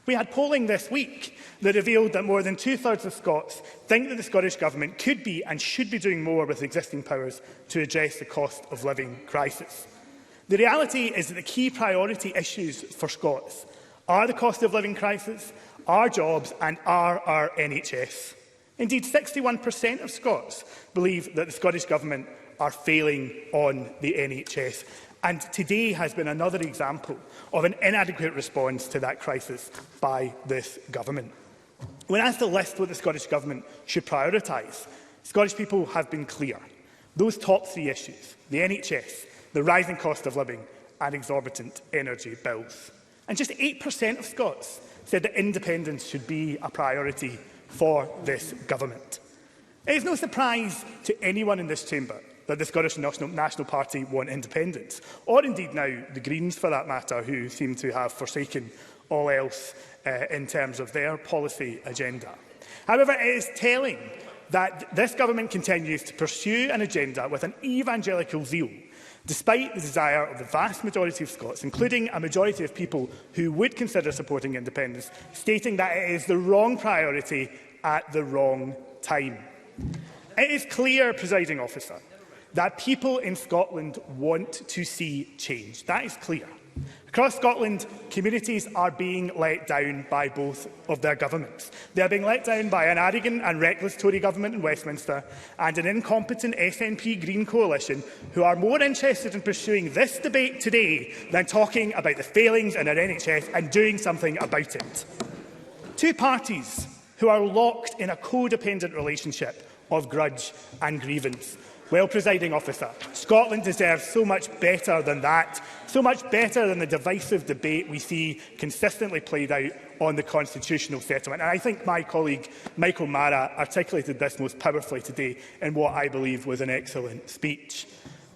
We had polling this week that revealed that more than two-thirds of Scots think that the Scottish Government could be and should be doing more with existing powers to address the cost of living crisis. The reality is that the key priority issues for Scots are the cost of living crisis, our jobs and our NHS. Indeed, 61% of Scots believe that the Scottish Government are failing on the NHS. And today has been another example of an inadequate response to that crisis by this government. When asked to list what the Scottish Government should prioritise, Scottish people have been clear. Those top three issues, the NHS, the rising cost of living and exorbitant energy bills. And just 8% of Scots said that independence should be a priority for this government. It is no surprise to anyone in this chamber that the Scottish National Party want independence, or indeed now the Greens for that matter, who seem to have forsaken all else in terms of their policy agenda. However, it is telling that this government continues to pursue an agenda with an evangelical zeal, despite the desire of the vast majority of Scots, including a majority of people who would consider supporting independence, stating that it is the wrong priority at the wrong time. It is clear, Presiding Officer, that people in Scotland want to see change. That is clear. Across Scotland, communities are being let down by both of their governments. They are being let down by an arrogant and reckless Tory government in Westminster and an incompetent SNP Green coalition who are more interested in pursuing this debate today than talking about the failings in our NHS and doing something about it. Two parties who are locked in a codependent relationship of grudge and grievance. Well, Presiding Officer, Scotland deserves so much better than that, so much better than the divisive debate we see consistently played out on the constitutional settlement. And I think my colleague Michael Mara articulated this most powerfully today in what I believe was an excellent speech.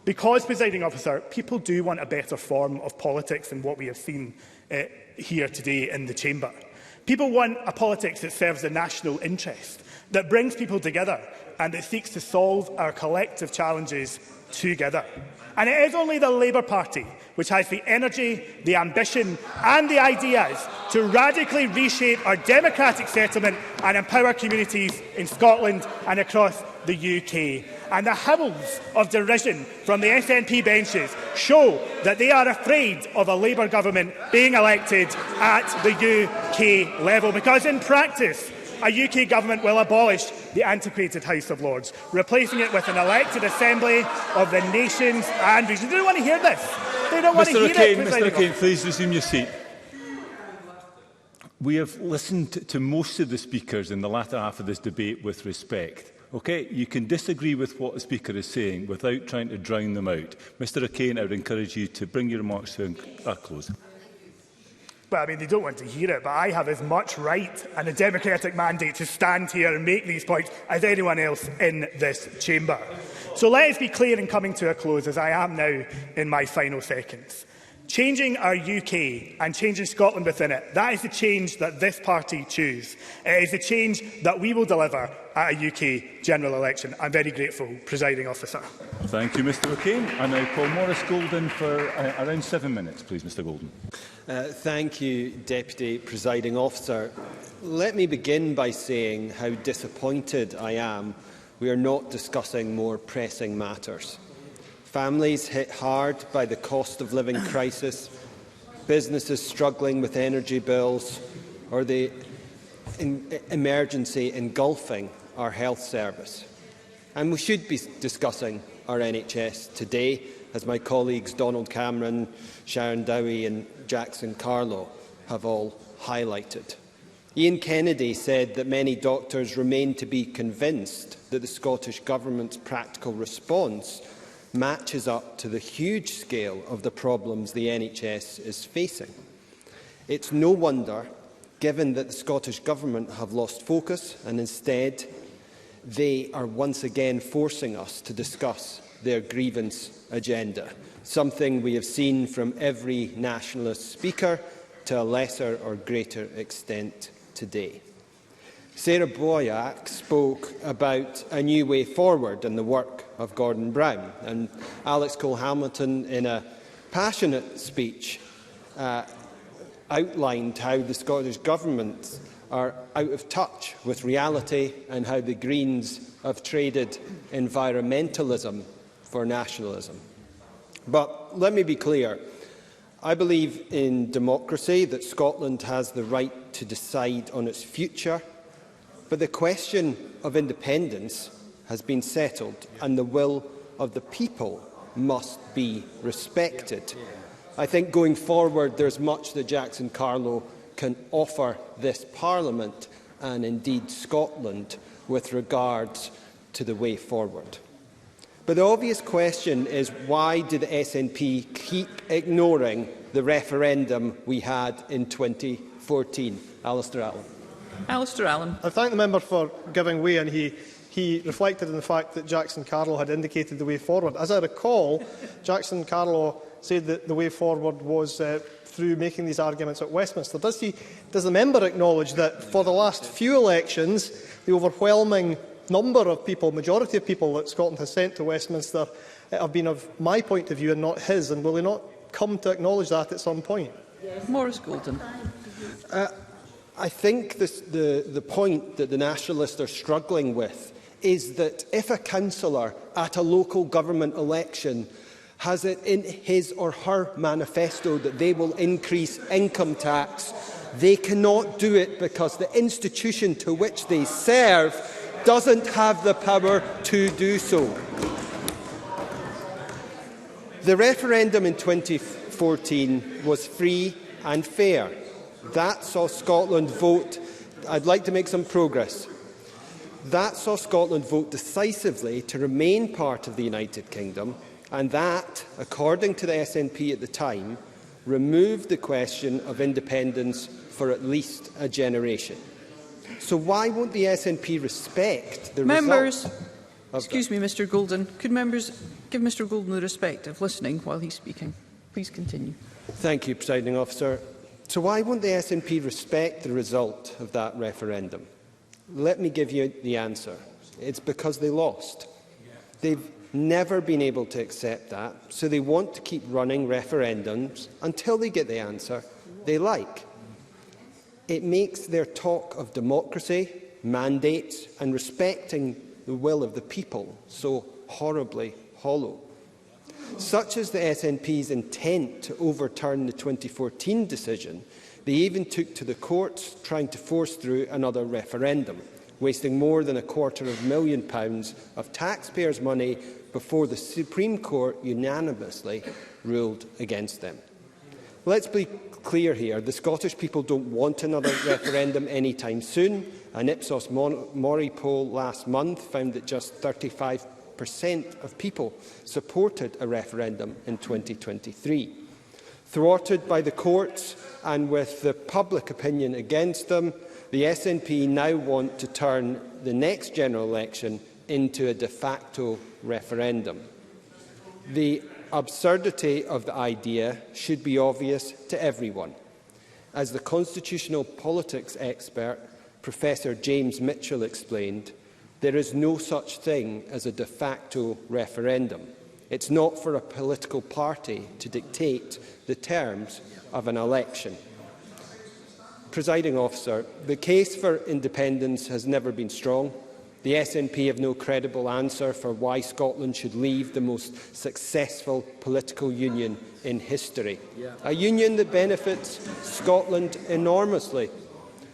Because, Presiding Officer, people do want a better form of politics than what we have seen here today in the Chamber. People want a politics that serves the national interest, that brings people together and that seeks to solve our collective challenges together. And it is only the Labour Party which has the energy, the ambition and the ideas to radically reshape our democratic settlement and empower communities in Scotland and across the UK. And the howls of derision from the SNP benches show that they are afraid of a Labour government being elected at the UK level, because in practice, a UK government will abolish the antiquated House of Lords, replacing it with an elected assembly of the nations and regions. They don't want to hear this. They don't want to hear it. Mr O'Kane, please resume your seat. We have listened to most of the speakers in the latter half of this debate with respect. Okay, you can disagree with what the Speaker is saying without trying to drown them out. Mr O'Kane, I would encourage you to bring your remarks to a close. Well, I mean, they don't want to hear it, but I have as much right and a democratic mandate to stand here and make these points as anyone else in this chamber. So let us be clear in coming to a close, as I am now in my final seconds. Changing our UK and changing Scotland within it, that is the change that this party choose. It is the change that we will deliver at a UK general election. I'm very grateful, Presiding Officer. Thank you, Mr O'Kane. And now Paul Morris-Golden for around 7 minutes, please, Mr Golden. Thank you, Deputy Presiding Officer. Let me begin by saying how disappointed I am we are not discussing more pressing matters. Families hit hard by the cost of living crisis, businesses struggling with energy bills, or the emergency engulfing our health service. And we should be discussing our NHS today, as my colleagues Donald Cameron, Sharon Dowie and Jackson Carlow have all highlighted. Ian Kennedy said that many doctors remain to be convinced that the Scottish Government's practical response matches up to the huge scale of the problems the NHS is facing. It's no wonder, given that the Scottish Government have lost focus and instead they are once again forcing us to discuss their grievance agenda, something we have seen from every nationalist speaker to a lesser or greater extent today. Sarah Boyack spoke about a new way forward in the work of Gordon Brown, and Alex Cole-Hamilton, in a passionate speech, outlined how the Scottish Government are out of touch with reality and how the Greens have traded environmentalism for nationalism. But let me be clear. I believe in democracy, that Scotland has the right to decide on its future, but the question of independence has been settled and the will of the people must be respected. I think going forward there is much that Jackson Carlow can offer this Parliament and indeed Scotland with regards to the way forward. But the obvious question is, why do the SNP keep ignoring the referendum we had in 2014? Alistair Allen. Alistair Allen. I thank the member for giving way, and he reflected on the fact that Jackson Carlow had indicated the way forward. As I recall, Jackson Carlow said that the way forward was through making these arguments at Westminster. Does the member acknowledge that for the last few elections, the overwhelming number of people, majority of people that Scotland has sent to Westminster have been of my point of view and not his, and will he not come to acknowledge that at some point? Yes. Maurice Golden. I think the point that the Nationalists are struggling with is that if a councillor at a local government election has it in his or her manifesto that they will increase income tax, they cannot do it because the institution to which they serve doesn't have the power to do so. The referendum in 2014 was free and fair. That saw Scotland vote. I'd like to make some progress. That saw Scotland vote decisively to remain part of the United Kingdom, and that, according to the SNP at the time, removed the question of independence for at least a generation. So why won't the SNP respect the Members, result? Excuse me, Mr Golden. Could members give Mr Golden the respect of listening while he's speaking? Please continue. Thank you, Presiding Officer. So why won't the SNP respect the result of that referendum? Let me give you the answer. It's because they lost. They've never been able to accept that, so they want to keep running referendums until they get the answer they like. It makes their talk of democracy, mandates and respecting the will of the people so horribly hollow. Such is the SNP's intent to overturn the 2014 decision, they even took to the courts trying to force through another referendum, wasting more than £250,000 of taxpayers' money before the Supreme Court unanimously ruled against them. Let's be clear here. The Scottish people don't want another referendum anytime soon. An Ipsos Mori poll last month found that just 35% of people supported a referendum in 2023. Thwarted by the courts and with the public opinion against them, the SNP now want to turn the next general election into a de facto referendum. The absurdity of the idea should be obvious to everyone. As the constitutional politics expert Professor James Mitchell explained, there is no such thing as a de facto referendum. It's not for a political party to dictate the terms of an election. Presiding Officer, the case for independence has never been strong. The SNP have no credible answer for why Scotland should leave the most successful political union in history. A union that benefits Scotland enormously,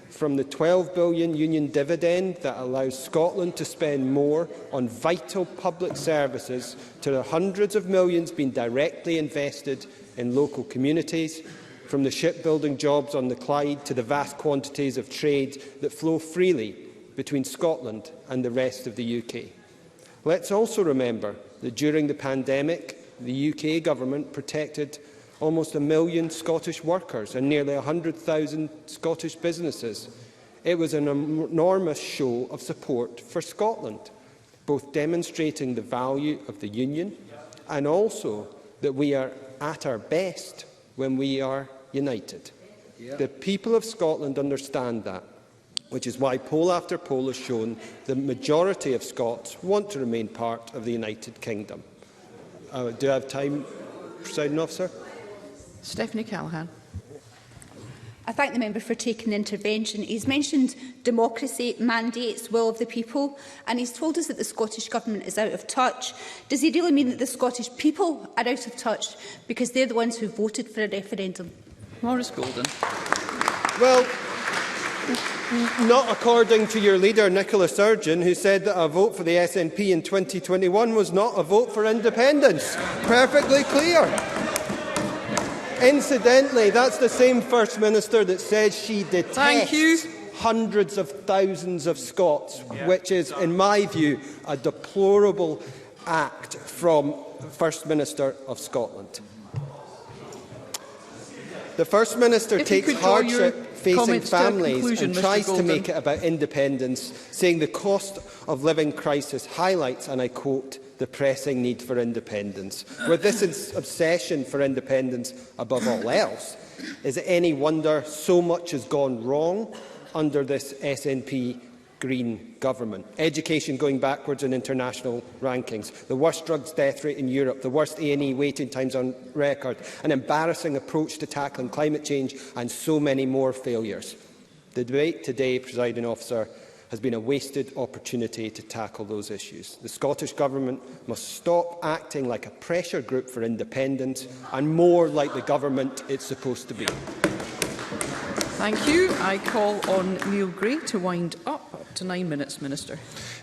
from the £12 billion union dividend that allows Scotland to spend more on vital public services to the hundreds of millions being directly invested in local communities, from the shipbuilding jobs on the Clyde to the vast quantities of trade that flow freely between Scotland and the rest of the UK. Let's also remember that during the pandemic, the UK government protected almost 1 million Scottish workers and nearly 100,000 Scottish businesses. It was an enormous show of support for Scotland, both demonstrating the value of the Union and also that we are at our best when we are united. The people of Scotland understand that, which is why poll after poll has shown the majority of Scots want to remain part of the United Kingdom. Do I have time, Presiding Officer? Stephanie Callaghan. I thank the member for taking the intervention. He's mentioned democracy, mandates, will of the people, and he's told us that the Scottish Government is out of touch. Does he really mean that the Scottish people are out of touch because they're the ones who voted for a referendum? Maurice Golden. Well, not according to your leader, Nicola Sturgeon, who said that a vote for the SNP in 2021 was not a vote for independence. Perfectly clear. Incidentally, that's the same First Minister that says she detests hundreds of thousands of Scots, which is, in my view, a deplorable act from First Minister of Scotland. The First Minister takes hardship facing families and tries to make it about independence, saying the cost of living crisis highlights, and I quote, the pressing need for independence. With this obsession for independence above all else, is it any wonder so much has gone wrong under this SNP Green government? Education going backwards in international rankings, the worst drugs death rate in Europe, the worst A&E waiting times on record, an embarrassing approach to tackling climate change, and so many more failures. The debate today, Presiding Officer, has been a wasted opportunity to tackle those issues. The Scottish Government must stop acting like a pressure group for independence and more like the government it's supposed to be. Thank you. I call on Neil Gray to wind up to 9 minutes, Minister.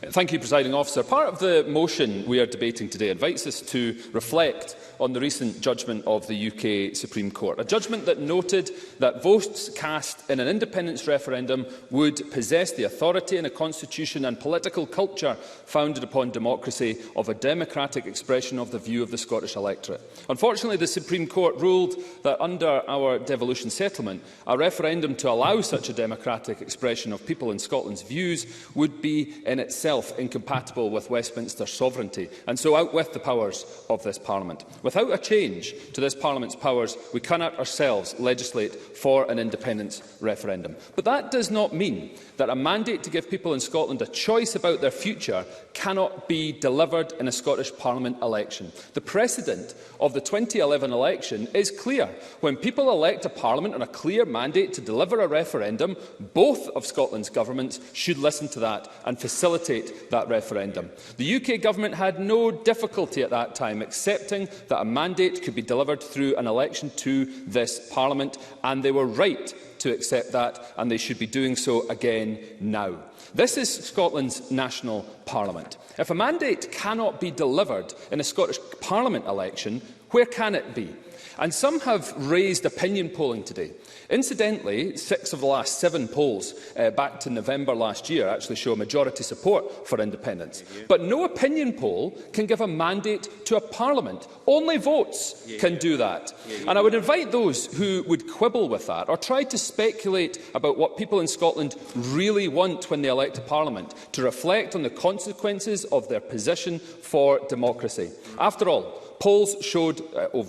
Thank you, Presiding Officer. Part of the motion we are debating today invites us to reflect on the recent judgment of the UK Supreme Court, a judgment that noted that votes cast in an independence referendum would possess the authority and a constitution and political culture founded upon democracy of a democratic expression of the view of the Scottish electorate. Unfortunately, the Supreme Court ruled that under our devolution settlement, a referendum to allow such a democratic expression of people in Scotland's views would be in itself incompatible with Westminster sovereignty, and so out with the powers of this Parliament. Without a change to this Parliament's powers, we cannot ourselves legislate for an independence referendum. But that does not mean that a mandate to give people in Scotland a choice about their future cannot be delivered in a Scottish Parliament election. The precedent of the 2011 election is clear. When people elect a Parliament on a clear mandate to deliver a referendum, both of Scotland's governments should listen to that and facilitate that referendum. The UK Government had no difficulty at that time accepting that a mandate could be delivered through an election to this Parliament, and they were right to accept that, and they should be doing so again now. This is Scotland's national Parliament. If a mandate cannot be delivered in a Scottish Parliament election, where can it be? And some have raised opinion polling today. Incidentally, 6 of the last 7 polls back to November last year actually show a majority support for independence. But no opinion poll can give a mandate to a Parliament. Only votes can do that. And I would invite those who would quibble with that or try to speculate about what people in Scotland really want when they elect a Parliament to reflect on the consequences of their position for democracy. After all, polls showed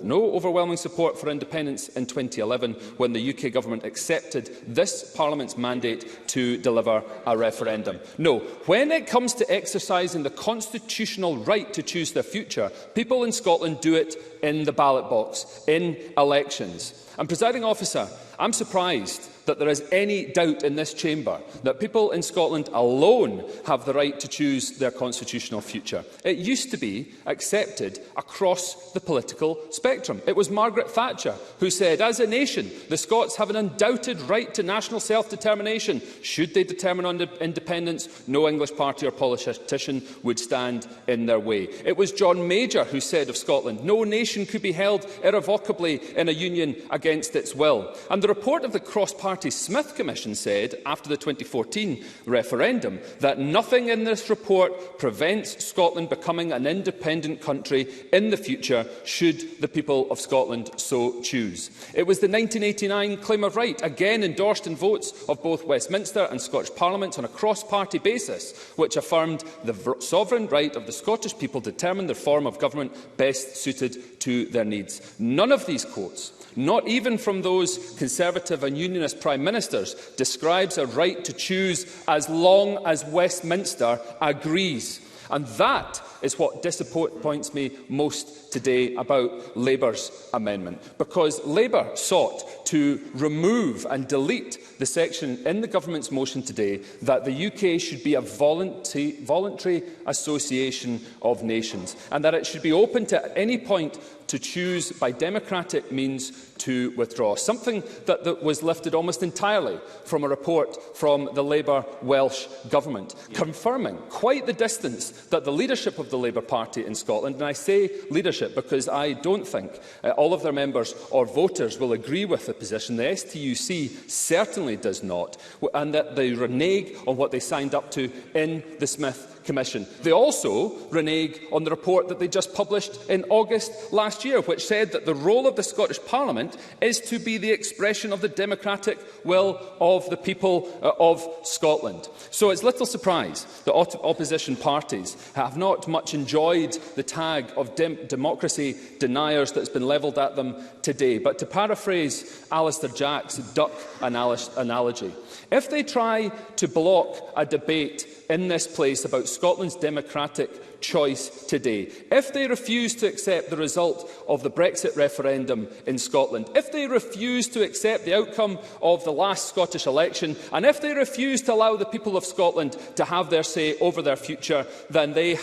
no overwhelming support for independence in 2011 when the UK Government accepted this Parliament's mandate to deliver a referendum. No, when it comes to exercising the constitutional right to choose their future, people in Scotland do it in the ballot box, in elections. And, Presiding Officer, I'm surprised that there is any doubt in this chamber that people in Scotland alone have the right to choose their constitutional future. It used to be accepted across the political spectrum. It was Margaret Thatcher who said, as a nation, the Scots have an undoubted right to national self-determination. Should they determine on independence, no English party or politician would stand in their way. It was John Major who said of Scotland, no nation could be held irrevocably in a union against its will. And the report of the cross-party Smith Commission said, after the 2014 referendum, that nothing in this report prevents Scotland becoming an independent country in the future should the people of Scotland so choose. It was the 1989 Claim of Right, again endorsed in votes of both Westminster and Scottish Parliaments on a cross-party basis, which affirmed the sovereign right of the Scottish people to determine the form of government best suited to their needs. None of these quotes, not even from those Conservative and Unionist Prime Ministers, describes a right to choose as long as Westminster agrees. And that is what disappoints me most today about Labour's amendment, because Labour sought to remove and delete the section in the Government's motion today that the UK should be a voluntary association of nations, and that it should be open to at any point to choose by democratic means to withdraw, something that was lifted almost entirely from a report from the Labour Welsh Government, confirming quite the distance that the leadership of the Labour Party in Scotland, and I say leadership because I don't think all of their members or voters will agree with the position. The STUC certainly does not, and that they renege on what they signed up to in the Smith Commission. They also renege on the report that they just published in August last year, which said that the role of the Scottish Parliament is to be the expression of the democratic will of the people of Scotland. So it's little surprise that opposition parties have not much enjoyed the tag of democracy deniers that's been levelled at them today. But to paraphrase Alistair Jack's duck analogy, if they try to block a debate in this place about Scotland's democratic choice today. If they refuse to accept the result of the Brexit referendum in Scotland, if they refuse to accept the outcome of the last Scottish election, and if they refuse to allow the people of Scotland to have their say over their future that they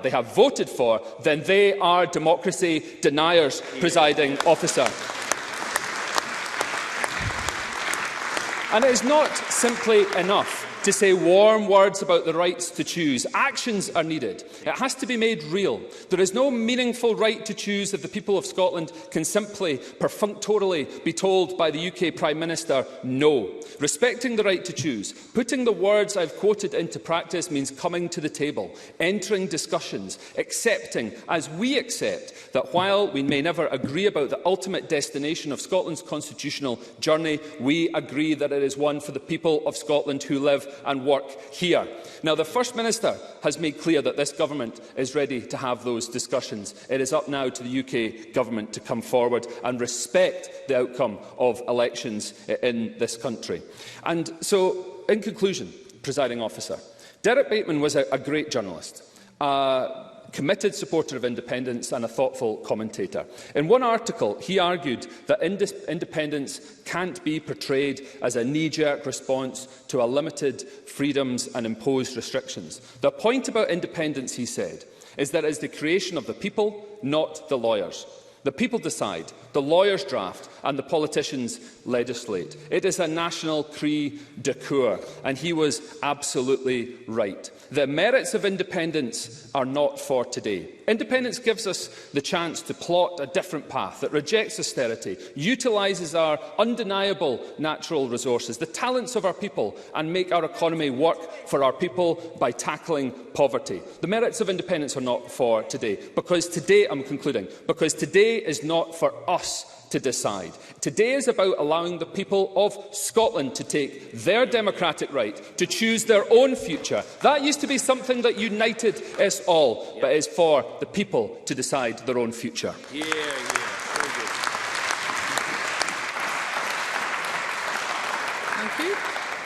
have voted for, then they are democracy deniers, Presiding Officer. And it is not simply enough to say warm words about the rights to choose. Actions are needed. It has to be made real. There is no meaningful right to choose if the people of Scotland can simply, perfunctorily be told by the UK Prime Minister no. Respecting the right to choose, putting the words I've quoted into practice means coming to the table, entering discussions, accepting, as we accept, that while we may never agree about the ultimate destination of Scotland's constitutional journey, we agree that it is one for the people of Scotland who live and work here. Now, the First Minister has made clear that this government is ready to have those discussions. It is up now to the UK government to come forward and respect the outcome of elections in this country. And so, in conclusion, Presiding Officer, Derek Bateman was a great journalist, committed supporter of independence and a thoughtful commentator. In one article, he argued that independence can't be portrayed as a knee-jerk response to our limited freedoms and imposed restrictions. The point about independence, he said, is that it is the creation of the people, not the lawyers. The people decide, the lawyers draft, and the politicians legislate. It is a national cri de coeur, and he was absolutely right. The merits of independence are not for today. Independence gives us the chance to plot a different path that rejects austerity, utilises our undeniable natural resources, the talents of our people, and make our economy work for our people by tackling poverty. The merits of independence are not for today, because today, I'm concluding, because today is not for us to decide. Today is about allowing the people of Scotland to take their democratic right to choose their own future. That used to be something that united us all, but it is for the people to decide their own future. Very good. Thank you.